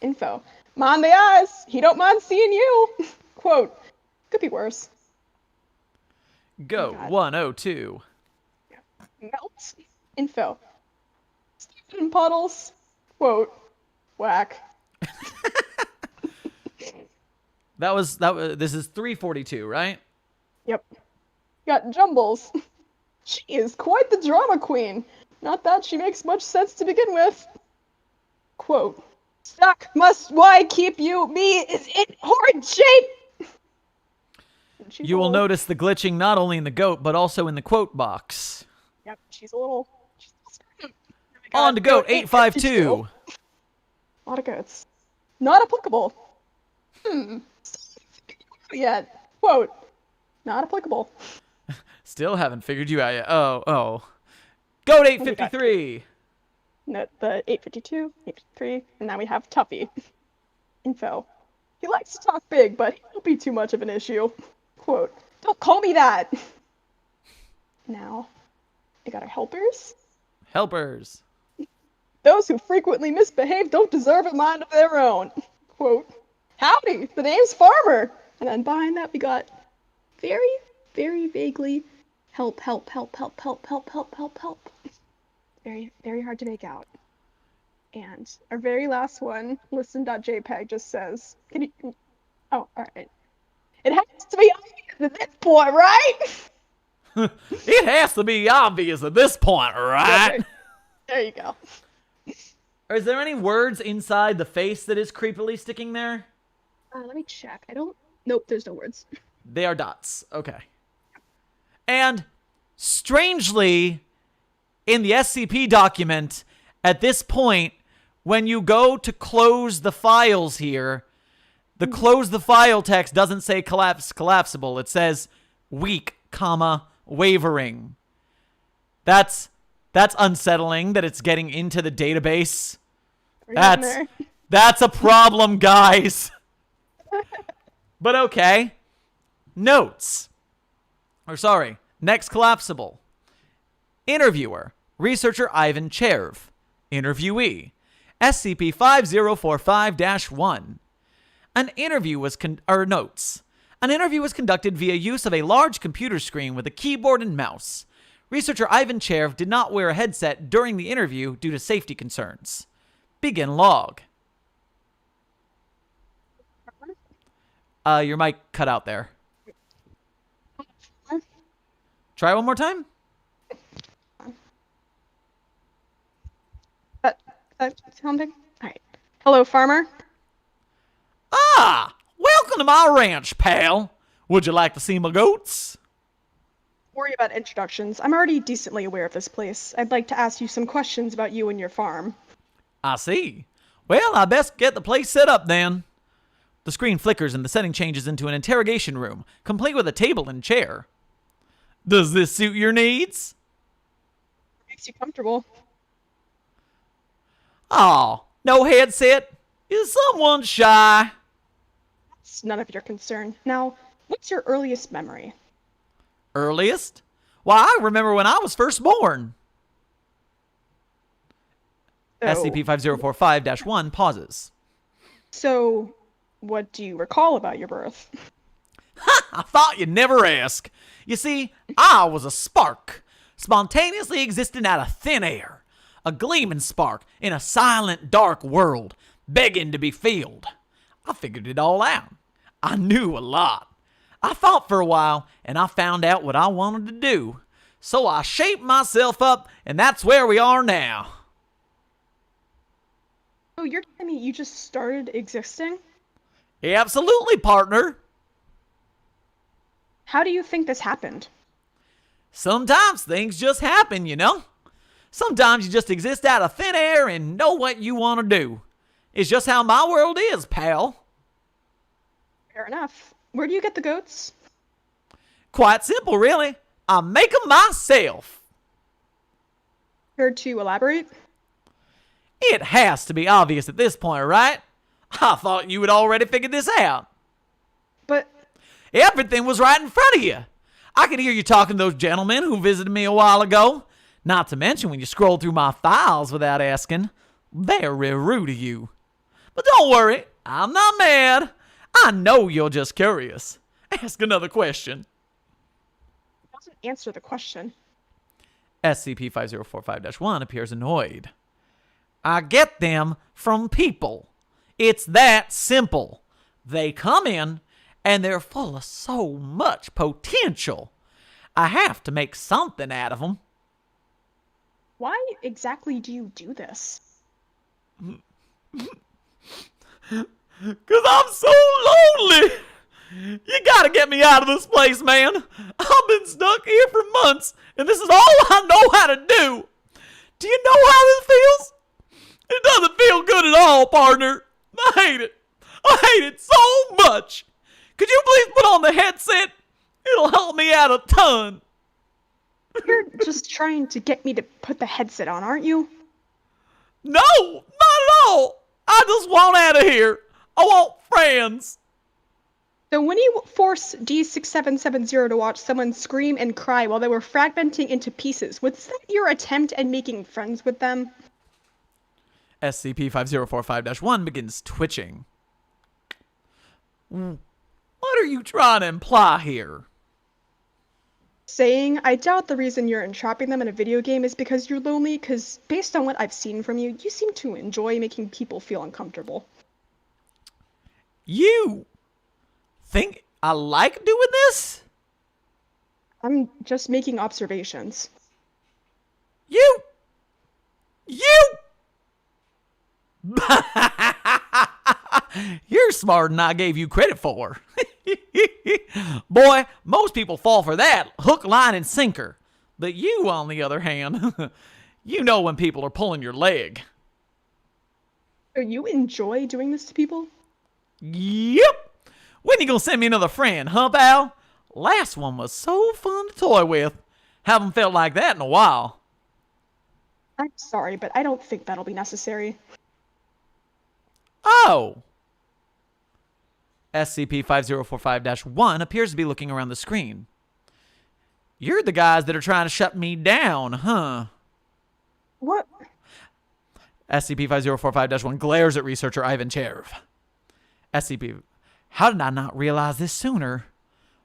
Info. Mind the eyes. He don't mind seeing you. Quote. Could be worse. Goat God. 102. Melt. Info. Stupid in puddles. Quote. Whack. This is 342, right? Yep. Got Jumbles. She is quite the drama queen. Not that she makes much sense to begin with. Quote. Stuck must why keep you? Me is in horrid shape. You will notice the glitching not only in the goat, but also in the quote box. Yep, she's a little. On to goat 852. A lot of goats. Not applicable. Yet. Quote. Not applicable. Still haven't figured you out yet. Oh. Goat 853. No, the 852, 853, and now we have Tuffy. Info. He likes to talk big, but he won't be too much of an issue. Quote. Don't call me that! Now, we got our helpers. Helpers. Those who frequently misbehave don't deserve a mind of their own. Quote. Howdy, the name's Farmer! And then behind that we got very, very vaguely help. Very, very hard to make out. And our very last one, listen.jpg, just says, can you... Oh, alright. It has to be obvious at this point, right? It has to be obvious at this point, right? There you go. Is there any words inside the face that is creepily sticking there? Let me check. Nope, there's no words. They are dots. Okay. And strangely, in the SCP document, at this point, when you go to close the files here, the close the file text doesn't say collapsible. It says weak, wavering. That's unsettling that it's getting into the database. That's a problem, guys. But okay. Notes. Next collapsible. Interviewer, researcher Ivan Cherv. Interviewee, SCP-5045-1. Notes. An interview was conducted via use of a large computer screen with a keyboard and mouse. Researcher Ivan Cherv did not wear a headset during the interview due to safety concerns. Begin log. Your mic cut out there. Try one more time. Sounding? All right. Hello, farmer. Ah, welcome to my ranch, pal. Would you like to see my goats? Don't worry about introductions. I'm already decently aware of this place. I'd like to ask you some questions about you and your farm. I see. Well, I best get the place set up then. The screen flickers and the setting changes into an interrogation room, complete with a table and chair. Does this suit your needs? Makes you comfortable. Aw, no headset? Is someone shy? It's none of your concern. Now, what's your earliest memory? Earliest? Why, I remember when I was first born. SCP-5045-1 pauses. So, what do you recall about your birth? I thought you'd never ask. You see, I was a spark, spontaneously existing out of thin air. A gleaming spark in a silent, dark world, begging to be filled. I figured it all out. I knew a lot. I thought for a while, and I found out what I wanted to do. So I shaped myself up, and that's where we are now. Oh, you're telling me you just started existing? Absolutely, partner. How do you think this happened? Sometimes things just happen, you know? Sometimes you just exist out of thin air and know what you want to do. It's just how my world is, pal. Fair enough. Where do you get the goats? Quite simple, really. I make them myself. Care to elaborate? It has to be obvious at this point, right? I thought you had already figured this out. But Everything was right in front of you. I could hear you talking to those gentlemen who visited me a while ago. Not to mention when you scrolled through my files without asking. Very rude of you. But don't worry, I'm not mad. I know you're just curious. Ask another question. it doesn't answer the question. SCP-5045-1 appears annoyed. I get them from people. It's that simple. They come in, and they're full of so much potential. I have to make something out of them. Why exactly do you do this? Cause I'm so lonely. You gotta get me out of this place, man. I've been stuck here for months, and this is all I know how to do. Do you know how this feels? It doesn't feel good at all, partner. I hate it. I hate it so much. Could you please put on the headset? It'll help me out a ton. You're just trying to get me to put the headset on, aren't you? No, not at all. I just want out of here. I want friends. So when you force D6770 to watch someone scream and cry while they were fragmenting into pieces, was that your attempt at making friends with them? SCP-5045-1 begins twitching. What are you trying to imply here? Saying, I doubt the reason you're entrapping them in a video game is because you're lonely, because based on what I've seen from you, you seem to enjoy making people feel uncomfortable. You think I like doing this? I'm just making observations. You! You're smarter than I gave you credit for. Boy, most people fall for that, hook, line, and sinker. But you, on the other hand, you know when people are pulling your leg. So you enjoy doing this to people? Yep. When you gonna send me another friend, huh, pal? Last one was so fun to toy with. Haven't felt like that in a while. I'm sorry, but I don't think that'll be necessary. Oh. SCP-5045-1 appears to be looking around the screen. You're the guys that are trying to shut me down, huh? What? SCP-5045-1 glares at researcher Ivan Cherv. SCP, how did I not realize this sooner?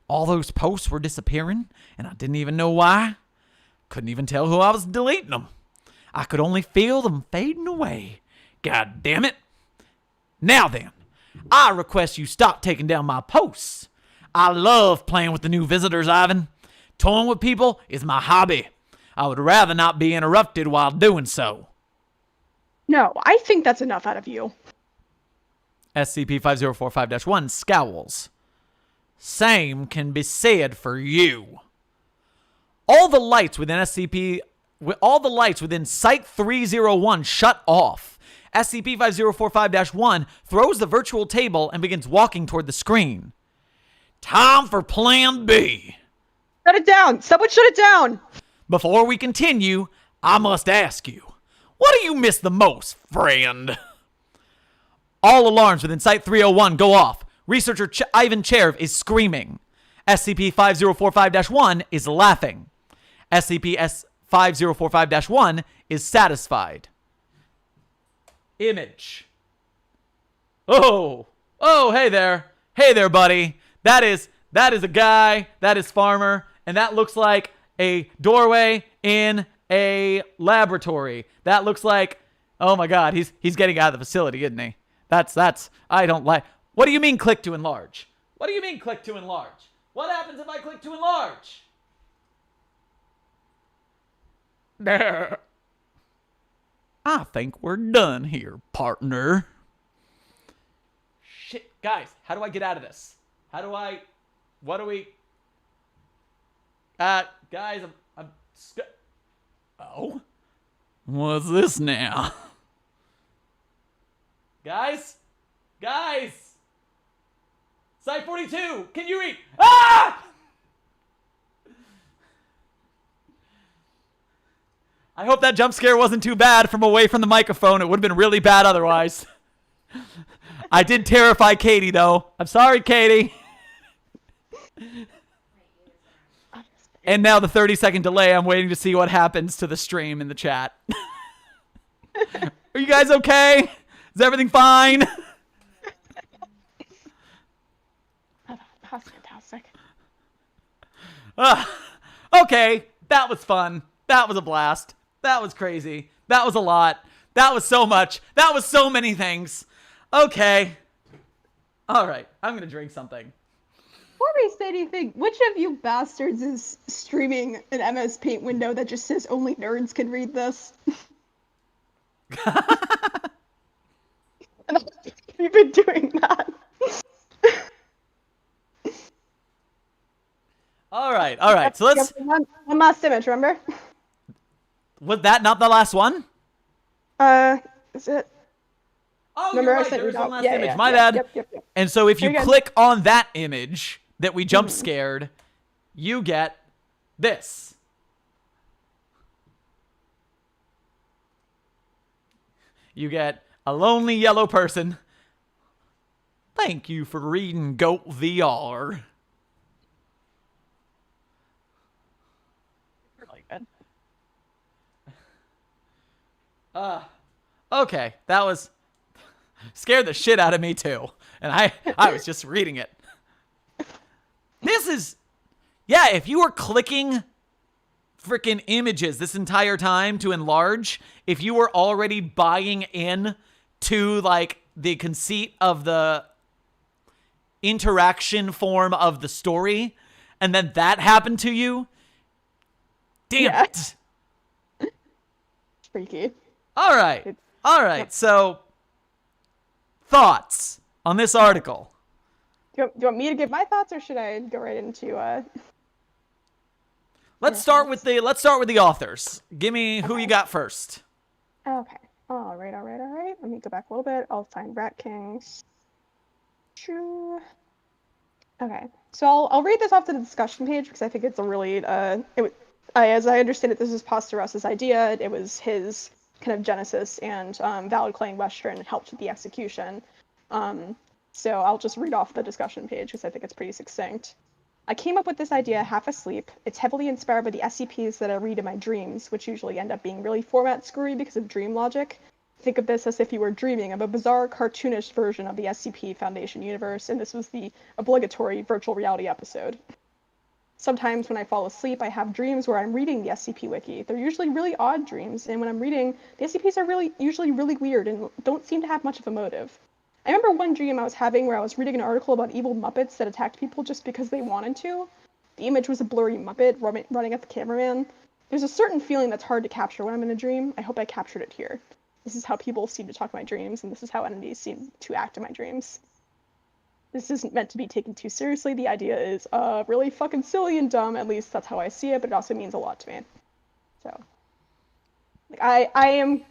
All those posts were disappearing, and I didn't even know why. Couldn't even tell who I was deleting them. I could only feel them fading away. God damn it. Now then, I request you stop taking down my posts. I love playing with the new visitors, Ivan. Toying with people is my hobby. I would rather not be interrupted while doing so. No, I think that's enough out of you. SCP-5045-1 scowls. Same can be said for you. All the lights within Site-301 shut off. SCP-5045-1 throws the virtual table and begins walking toward the screen. Time for Plan B. Shut it down! Someone shut it down! Before we continue, I must ask you, what do you miss the most, friend? All alarms within Site-301 go off. Researcher Ivan Cherv is screaming. SCP-5045-1 is laughing. SCP-5045-1 is satisfied. Image. Oh, hey there. Hey there, buddy. That is a guy. That is Farmer. And that looks like a doorway in a laboratory. That looks like, oh my God, he's getting out of the facility, isn't he? I don't like. What do you mean click to enlarge? What do you mean click to enlarge? What happens if I click to enlarge? There. I think we're done here, partner. Shit, guys, how do I get out of this? What do we... guys, oh? What's this now? Guys? Site-42, can you read? Ah! I hope that jump scare wasn't too bad from away from the microphone. It would have been really bad otherwise. I did terrify Katie, though. I'm sorry, Katie. And now the 30-second delay. I'm waiting to see what happens to the stream in the chat. Are you guys okay? Is everything fine? That's fantastic. Okay, that was fun. That was a blast. That was crazy. That was a lot. That was so much. That was so many things. Okay. All right, I'm going to drink something. Before we say anything, which of you bastards is streaming an MS Paint window that just says only nerds can read this? And you've been doing that. All right. So let's... One last image, remember? Was that not the last one? Is it? Oh, remember you're right. I sent There was you one that? last Yeah, image. yeah, My yeah, bad. Yep. And so if you Very good. click on that image that we jump scared, you get this. You get a lonely yellow person. Thank you for reading Goat VR. Really good. Okay, that was scared the shit out of me too. And I was just reading it. This is, yeah, if you were clicking freaking images this entire time to enlarge, if you were already buying in to like the conceit of the interaction form of the story, and then that happened to you, damn it. Freaky. All right. Yep. So, thoughts on this article? Do you want me to give my thoughts, or should I go right into Let's start with the authors. Give me who you got first. Okay. All right. Let me go back a little bit. I'll find Rat Kings. True. Okay. So I'll read this off to the discussion page because I think it's a really as I understand it, this is Posteros's idea. It was his kind of genesis, and ValidClay and Westrin helped with the execution. So I'll just read off the discussion page because I think it's pretty succinct. I came up with this idea half asleep. It's heavily inspired by the SCPs that I read in my dreams, which usually end up being really format screwy because of dream logic. Think of this as if you were dreaming of a bizarre, cartoonish version of the SCP Foundation universe, and this was the obligatory virtual reality episode. Sometimes when I fall asleep, I have dreams where I'm reading the SCP Wiki. They're usually really odd dreams, and when I'm reading, the SCPs are usually really weird and don't seem to have much of a motive. I remember one dream I was having where I was reading an article about evil Muppets that attacked people just because they wanted to. The image was a blurry Muppet running at the cameraman. There's a certain feeling that's hard to capture when I'm in a dream. I hope I captured it here. This is how people seem to talk in my dreams, and this is how entities seem to act in my dreams. This isn't meant to be taken too seriously. The idea is really fucking silly and dumb. At least that's how I see it, but it also means a lot to me. So, like, I am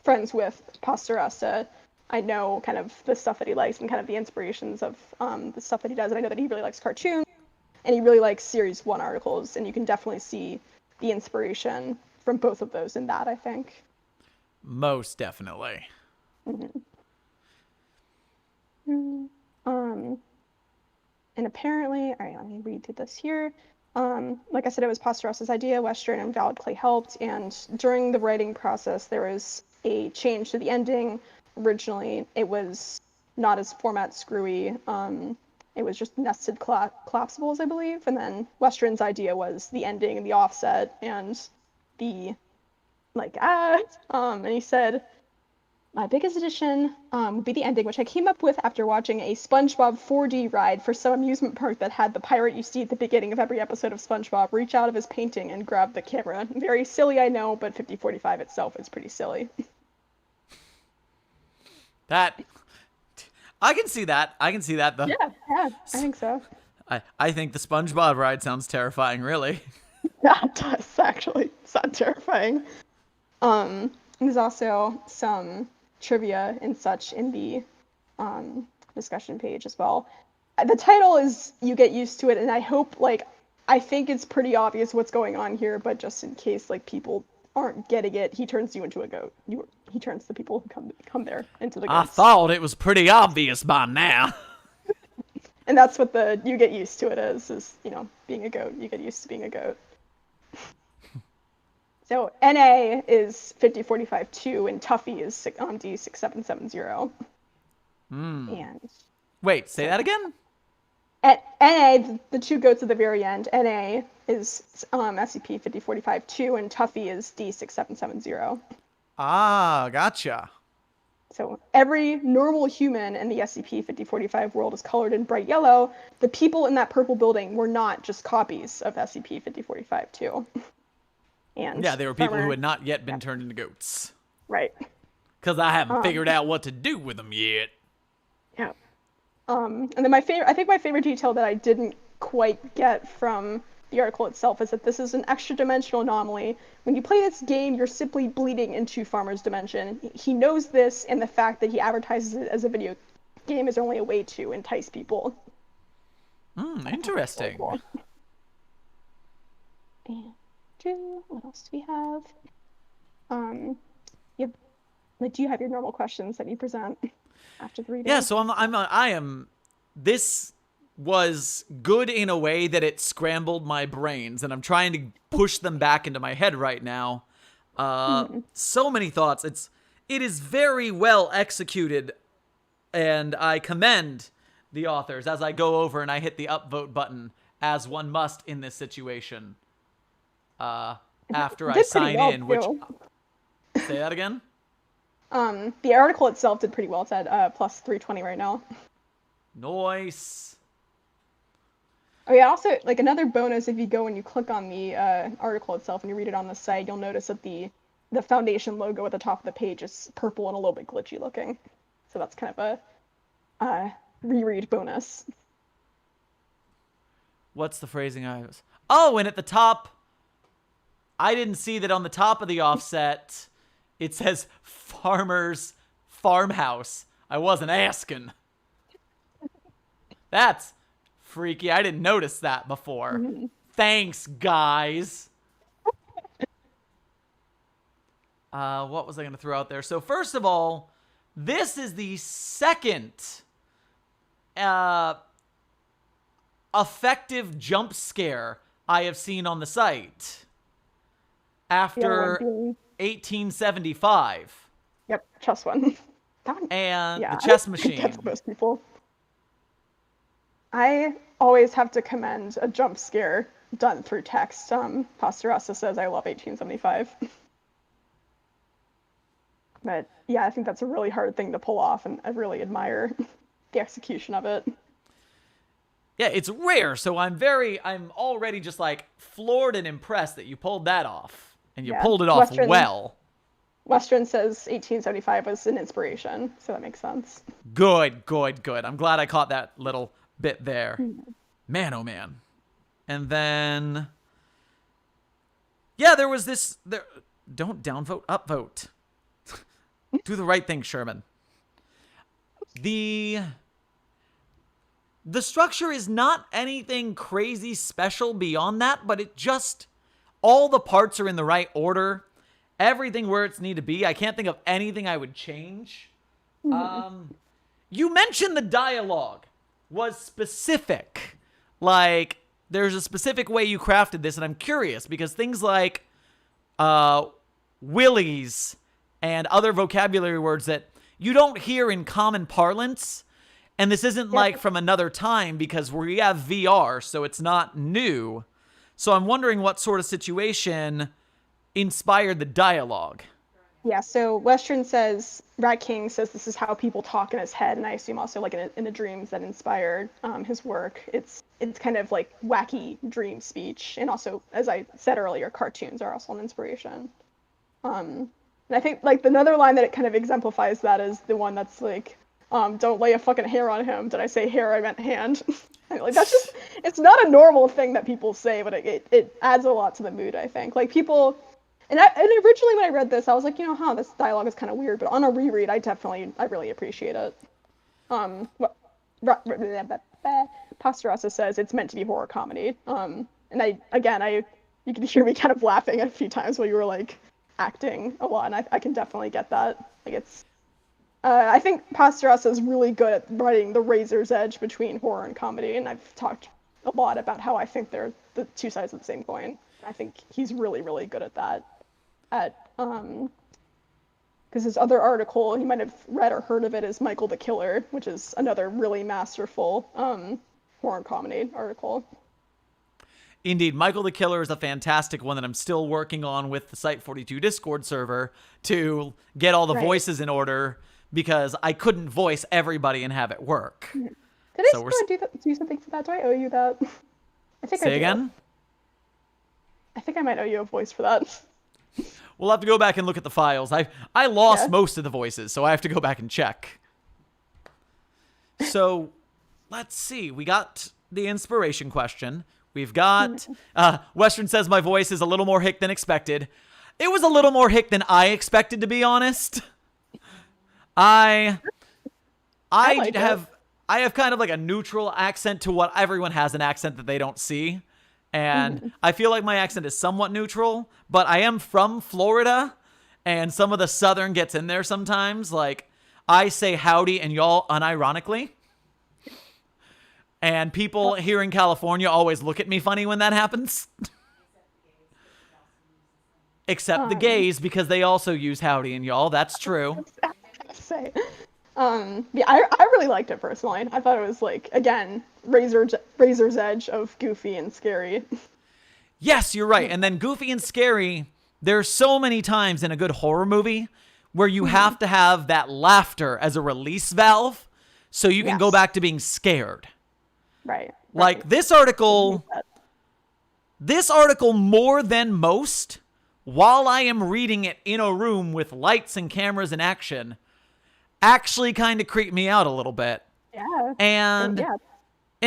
friends with Pastoresta. I know kind of the stuff that he likes and kind of the inspirations of the stuff that he does. And I know that he really likes cartoons and he really likes Series 1 articles. And you can definitely see the inspiration from both of those in that, I think. Most definitely. Mm-hmm. And apparently, all right, let me read through this here. Like I said, it was Pastoressa's idea. Westrin and ValidClay helped. And during the writing process, there was a change to the ending. Originally, it was not as format screwy. It was just nested collapsibles, I believe. And then Westrin's idea was the ending and the offset and the and he said, my biggest addition would be the ending, which I came up with after watching a SpongeBob 4D ride for some amusement park that had the pirate you see at the beginning of every episode of SpongeBob reach out of his painting and grab the camera. Very silly, I know, but 5045 itself is pretty silly. That I can see that. Though. Yeah, I think so. I think the SpongeBob ride sounds terrifying, really. Yeah, it does, actually. It's not terrifying. There's also some trivia and such in the discussion page as well. The title is You Get Used to It, and I think it's pretty obvious what's going on here, but just in case, people aren't getting it, he turns you into a goat. He turns the people who come there into the goats. I thought it was pretty obvious by now. And that's what the You Get Used to It is, being a goat. You get used to being a goat. So NA is 5045-2 and Tuffy is D6770. And wait, say that again? At NA, the two goats at the very end, NA is SCP-5045-2 and Tuffy is D6770. Ah, gotcha. So every normal human in the SCP-5045 world is colored in bright yellow. The people in that purple building were not just copies of SCP-5045-2. And yeah, they were people who had not yet been turned into goats. Right. Because I haven't figured out what to do with them yet. Yeah. And then I think my favorite detail that I didn't quite get from the article itself is that this is an extra-dimensional anomaly. When you play this game, you're simply bleeding into Farmer's Dimension. He knows this, and the fact that he advertises it as a video game is only a way to entice people. Interesting. Cool. And what else do we have? Do you have your normal questions that you present after the reading? Yeah, so I am. This was good in a way that it scrambled my brains, and I'm trying to push them back into my head right now. So many thoughts. It is very well executed, and I commend the authors as I go over and I hit the upvote button, as one must in this situation. After I sign in, which say that again. The article itself did pretty well. It's at plus 320 right now. Nice. Oh yeah, also, another bonus, if you go and you click on the article itself and you read it on the site, you'll notice that the Foundation logo at the top of the page is purple and a little bit glitchy looking. So that's kind of a reread bonus. What's the phrasing I was... Oh, and at the top... I didn't see that on the top of the offset, it says Farmer's Farmhouse. I wasn't asking. That's freaky. I didn't notice that before. Mm-hmm. Thanks, guys. What was I going to throw out there? So first of all, this is the second effective jump scare I have seen on the site after 1875. Yep, chess one. And Yeah, the chess I think machine. that's most people. I always have to commend a jump scare done through text. Posterassa says, I love 1875. But yeah, I think that's a really hard thing to pull off, and I really admire the execution of it. Yeah, it's rare, so I'm already just like floored and impressed that you pulled that off. And you pulled it off well. Westrin says 1875 was an inspiration, so that makes sense. Good. I'm glad I caught that little bit there. Man, oh man. And then... yeah, there was this... don't downvote, upvote. Do the right thing, Sherman. The structure is not anything crazy special beyond that, but it just... all the parts are in the right order. Everything where it's need to be. I can't think of anything I would change. You mentioned the dialogue was specific. Like, there's a specific way you crafted this, and I'm curious, because things like willies and other vocabulary words that you don't hear in common parlance, and this isn't like from another time because we have VR, so it's not new. So I'm wondering what sort of situation inspired the dialogue. Yeah, so Western says, Rat King says this is how people talk in his head, and I assume also like in the dreams that inspired his work. It's kind of like wacky dream speech, and also, as I said earlier, cartoons are also an inspiration. And I think like another line that it kind of exemplifies that is the one that's like, don't lay a fucking hair on him. Did I say hair? I meant hand. Like that's just, it's not a normal thing that people say, but it adds a lot to the mood, I think. Like people, and originally when I read this, I was like, this dialogue is kind of weird, but on a reread, I really appreciate it. Posterassa says it's meant to be horror comedy. And you can hear me kind of laughing a few times while you were like acting a lot, and I can definitely get that. Like it's, I think Posterassa is really good at writing the razor's edge between horror and comedy, and I've talked a lot about how I think they're the two sides of the same coin. I think he's really, really good at that. Because his other article, you might have read or heard of it, is Michael the Killer, which is another really masterful horror comedy article. Indeed, Michael the Killer is a fantastic one that I'm still working on with the Site42 Discord server to get all the voices in order, because I couldn't voice everybody and have it work. Did I still do something for that? Do I owe you that? I think I do. Say again? I think I might owe you a voice for that. We'll have to go back and look at the files. I lost most of the voices, so I have to go back and check. So, let's see. We got the inspiration question. We've got... Western says my voice is a little more hick than expected. It was a little more hick than I expected, to be honest. I have kind of like a neutral accent to what everyone has, an accent that they don't see. And I feel like my accent is somewhat neutral, but I am from Florida, and some of the southern gets in there sometimes. Like, I say howdy and y'all unironically. And people here in California always look at me funny when that happens. Except the gays, because they also use howdy and y'all. That's true. I really liked it personally. I thought it was like, again, razor's edge of goofy and scary. Yes, you're right. And then goofy and scary, there's so many times in a good horror movie where you have to have that laughter as a release valve so you can go back to being scared. Right. Like this article more than most, while I am reading it in a room with lights and cameras and action, actually kind of creeped me out a little bit. Yeah. And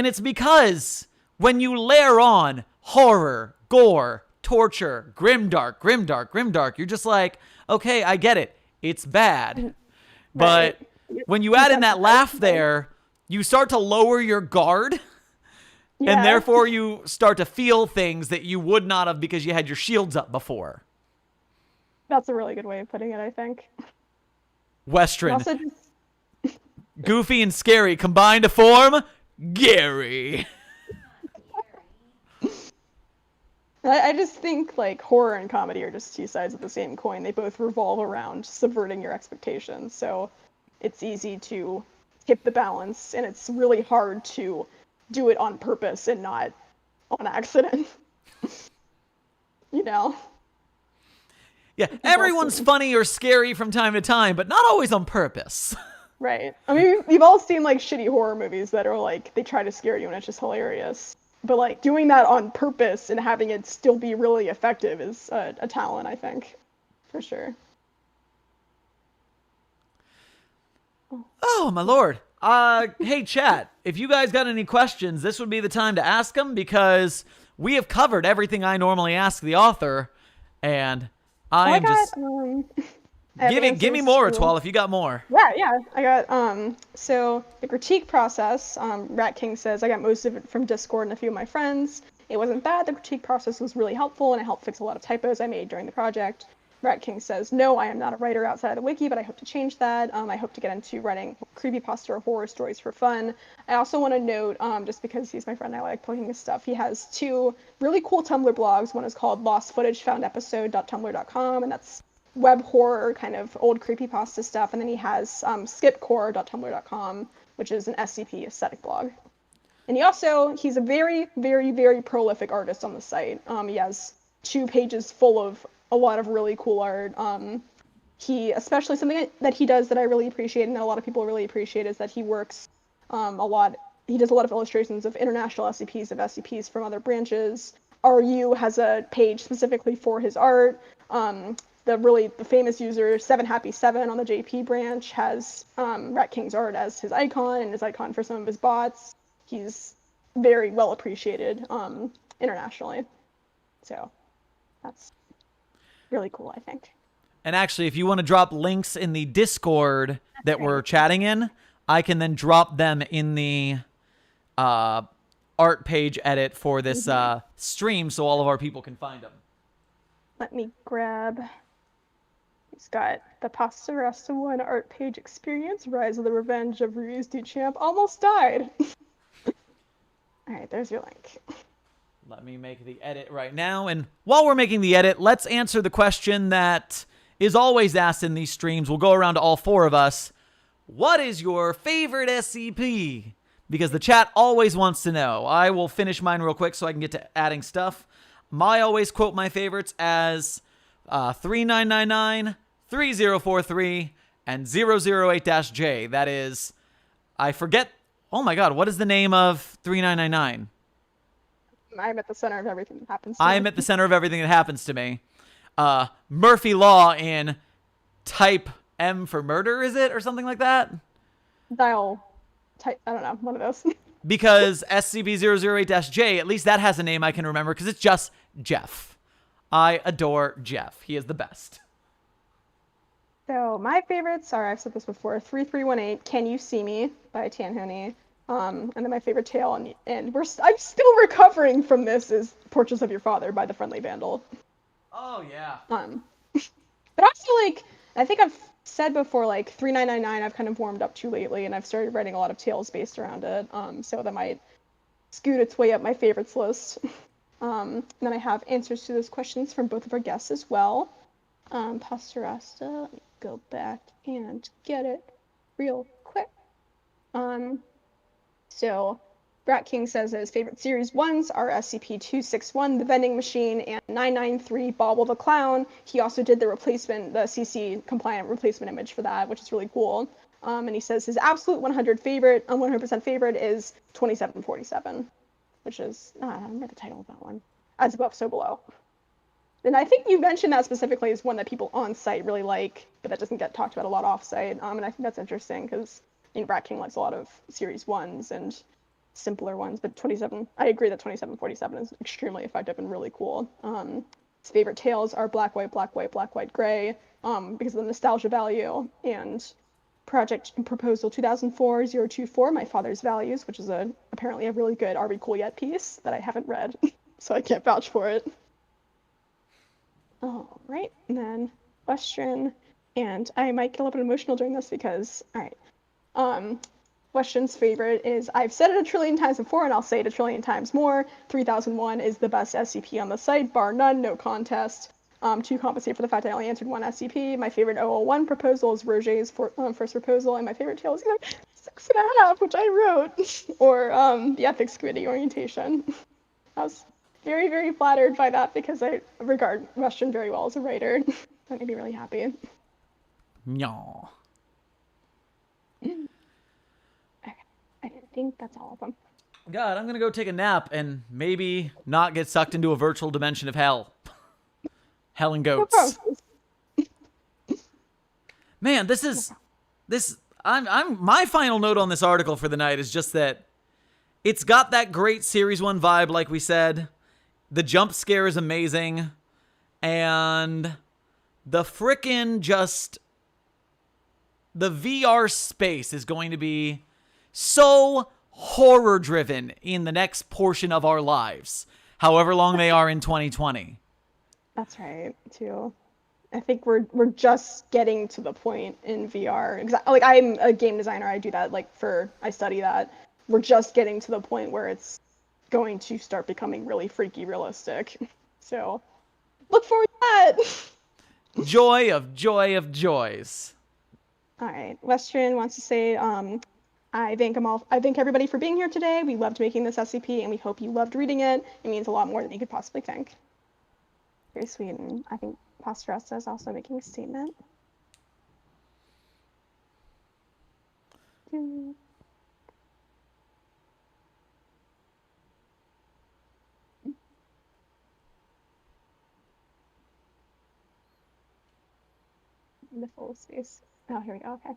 it's because when you layer on horror, gore, torture, grimdark, you're just like, okay, I get it. It's bad. But when you add in that laugh there, you start to lower your guard. And therefore you start to feel things that you would not have because you had your shields up before. That's a really good way of putting it, I think. Westrin. Goofy and scary combined to form Gary. I just think like horror and comedy are just two sides of the same coin. They both revolve around subverting your expectations. So it's easy to tip the balance, and it's really hard to do it on purpose and not on accident. You know? Yeah, We've all everyone's seen- funny or scary from time to time, but not always on purpose. Right. I mean, we've all seen like shitty horror movies that are like they try to scare you and it's just hilarious. But like doing that on purpose and having it still be really effective is a talent, I think, for sure. Oh, my lord. Hey, chat, if you guys got any questions, this would be the time to ask them because we have covered everything I normally ask the author, and I am just... I have Give me answers more, to- Twal, if you got more. Yeah. I got so the critique process, Rat King says I got most of it from Discord and a few of my friends. It wasn't bad. The critique process was really helpful and it helped fix a lot of typos I made during the project. Rat King says, no, I am not a writer outside of the wiki, but I hope to change that. I hope to get into writing creepypasta or horror stories for fun. I also want to note, just because he's my friend, I like poking his stuff. He has two really cool Tumblr blogs. One is called lostfootagefoundepisode.tumblr.com, and that's web horror, kind of old creepypasta stuff. And then he has skipcore.tumblr.com, which is an SCP aesthetic blog. And he's a very, very, very prolific artist on the site. He has 2 pages full of a lot of really cool art. Especially something that he does that I really appreciate and that a lot of people really appreciate is that he works a lot. He does a lot of illustrations of international SCPs, of SCPs from other branches. RU has a page specifically for his art. The famous user 7happy7 on the JP branch has Rat King's art as his icon and his icon for some of his bots. He's very well appreciated internationally. So that's really cool, I think. And actually, if you want to drop links in the Discord that we're chatting in, I can then drop them in the art page edit for this stream so all of our people can find them. Let me grab... He's got the Pasta Rasta 1 art page experience, Rise of the Revenge of Ruiz Duchamp, almost died. Alright, there's your link. Let me make the edit right now. And while we're making the edit, let's answer the question that is always asked in these streams. We'll go around to all 4 of us. What is your favorite SCP? Because the chat always wants to know. I will finish mine real quick so I can get to adding stuff. I always quote my favorites as 3999, 3043, and 008-J. That is, I forget. Oh my god, what is the name of 3999? I'm at the center of everything that happens to me. I'm at the center of everything that happens to me. Murphy Law in Type M for murder, is it? Or something like that? I don't know, one of those. Because SCP-008-J, at least that has a name I can remember, because it's just Jeff. I adore Jeff. He is the best. So my favorites are, I've said this before, 3318, Can You See Me by Tanhoney. And then my favorite tale, and I'm still recovering from this, is Portraits of Your Father by The Friendly Vandal. Oh, yeah. But also, like, I think I've said before, like, 3999 I've kind of warmed up to lately, and I've started writing a lot of tales based around it, so that might scoot its way up my favorites list. And then I have answers to those questions from both of our guests as well. Pastorasta, let me go back and get it real quick. So Rat King says that his favorite series 1s are SCP-261, The Vending Machine, and 993, Bobble the Clown. He also did the CC compliant replacement image for that, which is really cool. And he says his absolute 100% favorite is 2747, which is, I don't remember the title of that one. As Above, So Below. And I think you mentioned that specifically as one that people on site really like, but that doesn't get talked about a lot off site. And I think that's interesting because Rat King likes a lot of series 1s and simpler ones, but I agree that 2747 is extremely effective and really cool. His favorite tales are Black, White, Black, White, Black, White, Gray, because of the nostalgia value, and Project Proposal 2004-024, My Father's Values, which is apparently a really good Are We Cool Yet piece that I haven't read, so I can't vouch for it. All right, and then Westrin, and I might get a little bit emotional during this because, all right, Westrin's favorite is, I've said it a trillion times before and I'll say it a trillion times more. 3001 is the best SCP on the site, bar none, no contest. To compensate for the fact I only answered one SCP, my favorite 001 proposal is Roger's first proposal, and my favorite tale is either 6.5, which I wrote, or the ethics committee orientation. I was very, very flattered by that because I regard Westrin very well as a writer. That made me really happy. No. Okay, I think that's all of them. God, I'm gonna go take a nap and maybe not get sucked into a virtual dimension of hell. Hell and goats. Man, I'm my final note on this article for the night is just that it's got that great Series 1 vibe, like we said. The jump scare is amazing. And the frickin' the VR space is going to be so horror-driven in the next portion of our lives, however long they are in 2020. That's right, too. I think we're just getting to the point in VR. Like, I'm a game designer. I do that. I study that. We're just getting to the point where it's going to start becoming really freaky realistic. So, look forward to that. Joy of joys. All right, Westrin wants to say, I thank everybody for being here today. We loved making this SCP, and we hope you loved reading it. It means a lot more than you could possibly think. Very sweet, and I think Posteressa is also making a statement. The full space. Oh, here we go. Okay.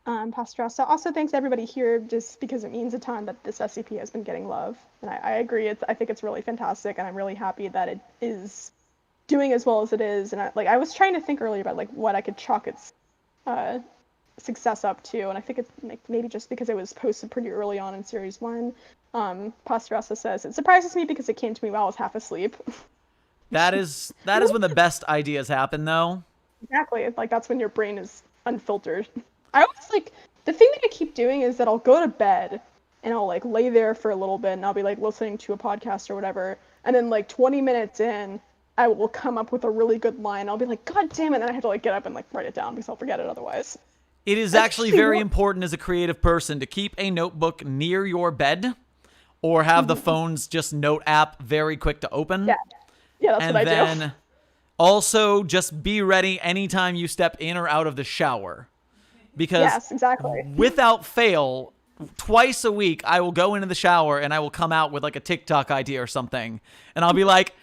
Posteressa also thanks everybody here just because it means a ton that this SCP has been getting love. And I agree. I think it's really fantastic, and I'm really happy that it is doing as well as it is. And I was trying to think earlier about what I could chalk its success up to, and I think it's maybe just because it was posted pretty early on in Series 1. Posteressa says, it surprises me because it came to me while I was half asleep. That is when the best ideas happen, though. Exactly. That's when your brain is unfiltered. I always the thing that I keep doing is that I'll go to bed and I'll lay there for a little bit and I'll be listening to a podcast or whatever, and then 20 minutes in I will come up with a really good line. I'll be like, God damn it, and then I have to get up and write it down because I'll forget it otherwise. It is actually very important as a creative person to keep a notebook near your bed or have the phone's just note app very quick to open. Yeah, that's what I do. And then also just be ready anytime you step in or out of the shower. Because yes, exactly. Without fail, twice a week, I will go into the shower and I will come out with a TikTok idea or something. And I'll be like,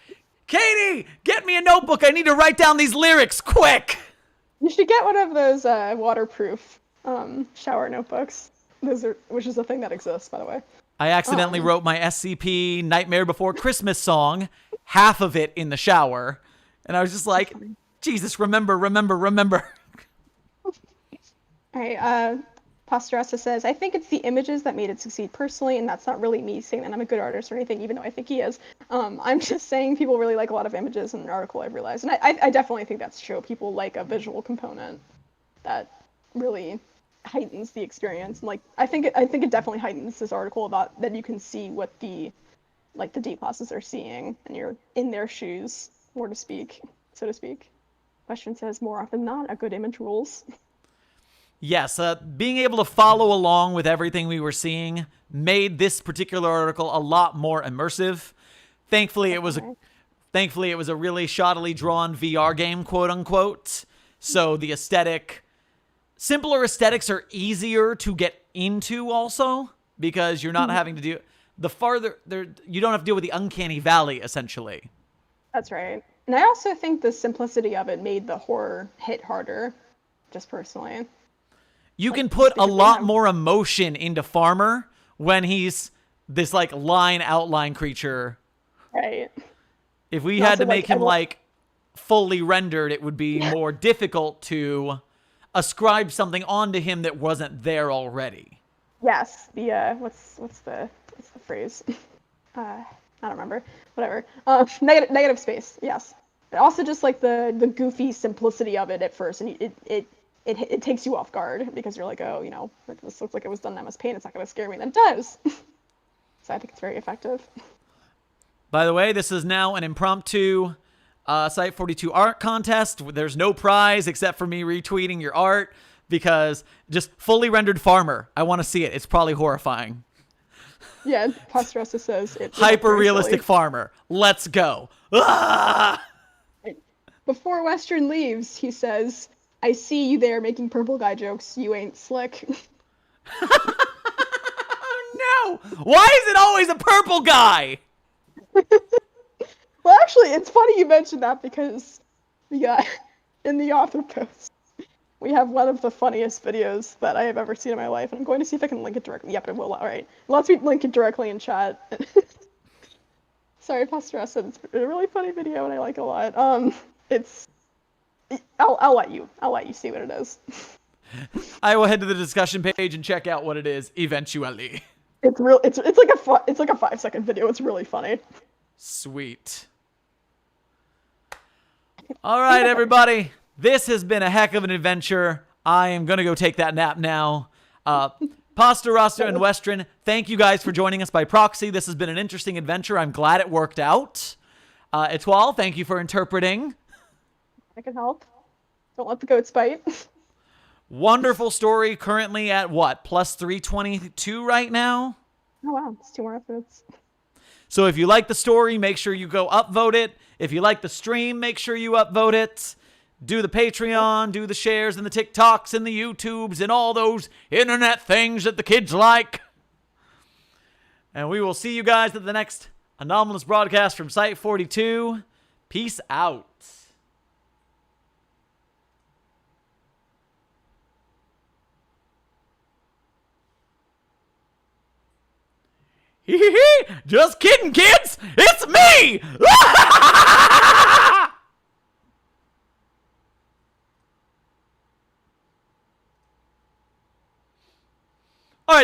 Katie, get me a notebook. I need to write down these lyrics quick. You should get one of those waterproof shower notebooks. Which is a thing that exists, by the way. I accidentally wrote my SCP Nightmare Before Christmas song, half of it in the shower. And I was just like, Jesus, remember. All right, Posteressa says, I think it's the images that made it succeed personally, and that's not really me saying that I'm a good artist or anything, even though I think he is. I'm just saying people really like a lot of images in an article, I've realized. And I definitely think that's true. People like a visual component that really heightens the experience. And I think it definitely heightens this article about that you can see what the D classes are seeing, and you're in their shoes, so to speak. Question says, more often than not, a good image rules. Yes, being able to follow along with everything we were seeing made this particular article a lot more immersive. Thankfully, it was a really shoddily drawn VR game, quote unquote. So the simpler aesthetics are easier to get into also, because you're not having to do you don't have to deal with the uncanny valley, essentially. That's right. And I also think the simplicity of it made the horror hit harder, just personally. You can put a lot more emotion into Farmer when he's this line outline creature. Right. If we had to make him fully rendered, it would be more difficult to ascribe something onto him that wasn't there already. Yes. The what's the phrase? I don't remember. Whatever. Negative space. Yes. But also just the goofy simplicity of it at first, and it takes you off guard because you're like, oh, you know, this looks like it was done in MS Paint. It's not going to scare me. And it does. So I think it's very effective. By the way, this is now an impromptu Site42 art contest. There's no prize except for me retweeting your art because just fully rendered farmer. I want to see it. It's probably horrifying. Yeah, Posteressa says it. Hyper-realistic farmer. Let's go. Ah! Before Westrin leaves, he says, I see you there making purple guy jokes. You ain't slick. No! Why is it always a purple guy? Well, actually, it's funny you mentioned that because in the author post, we have one of the funniest videos that I have ever seen in my life, and I'm going to see if I can link it directly. Yep, it will. All right. Let's link it directly in chat. Sorry, Posteressa. It's a really funny video, and I like it a lot. I'll let you see what it is. I will head to the discussion page and check out what it is eventually. It's real. It's like a 5-second video. It's really funny. Sweet. All right, everybody. This has been a heck of an adventure. I am going to go take that nap now. Pasta Rasta and Westrin, thank you guys for joining us by proxy. This has been an interesting adventure. I'm glad it worked out. Etoile, thank you for interpreting. I can help. Don't let the goats bite. Wonderful story. Currently at what? Plus 322 right now? Oh, wow. It's 2 more episodes. So if you like the story, make sure you go upvote it. If you like the stream, make sure you upvote it. Do the Patreon, do the shares and the TikToks and the YouTubes and all those internet things that the kids like. And we will see you guys at the next anomalous broadcast from Site42. Peace out. Just kidding, kids! It's me!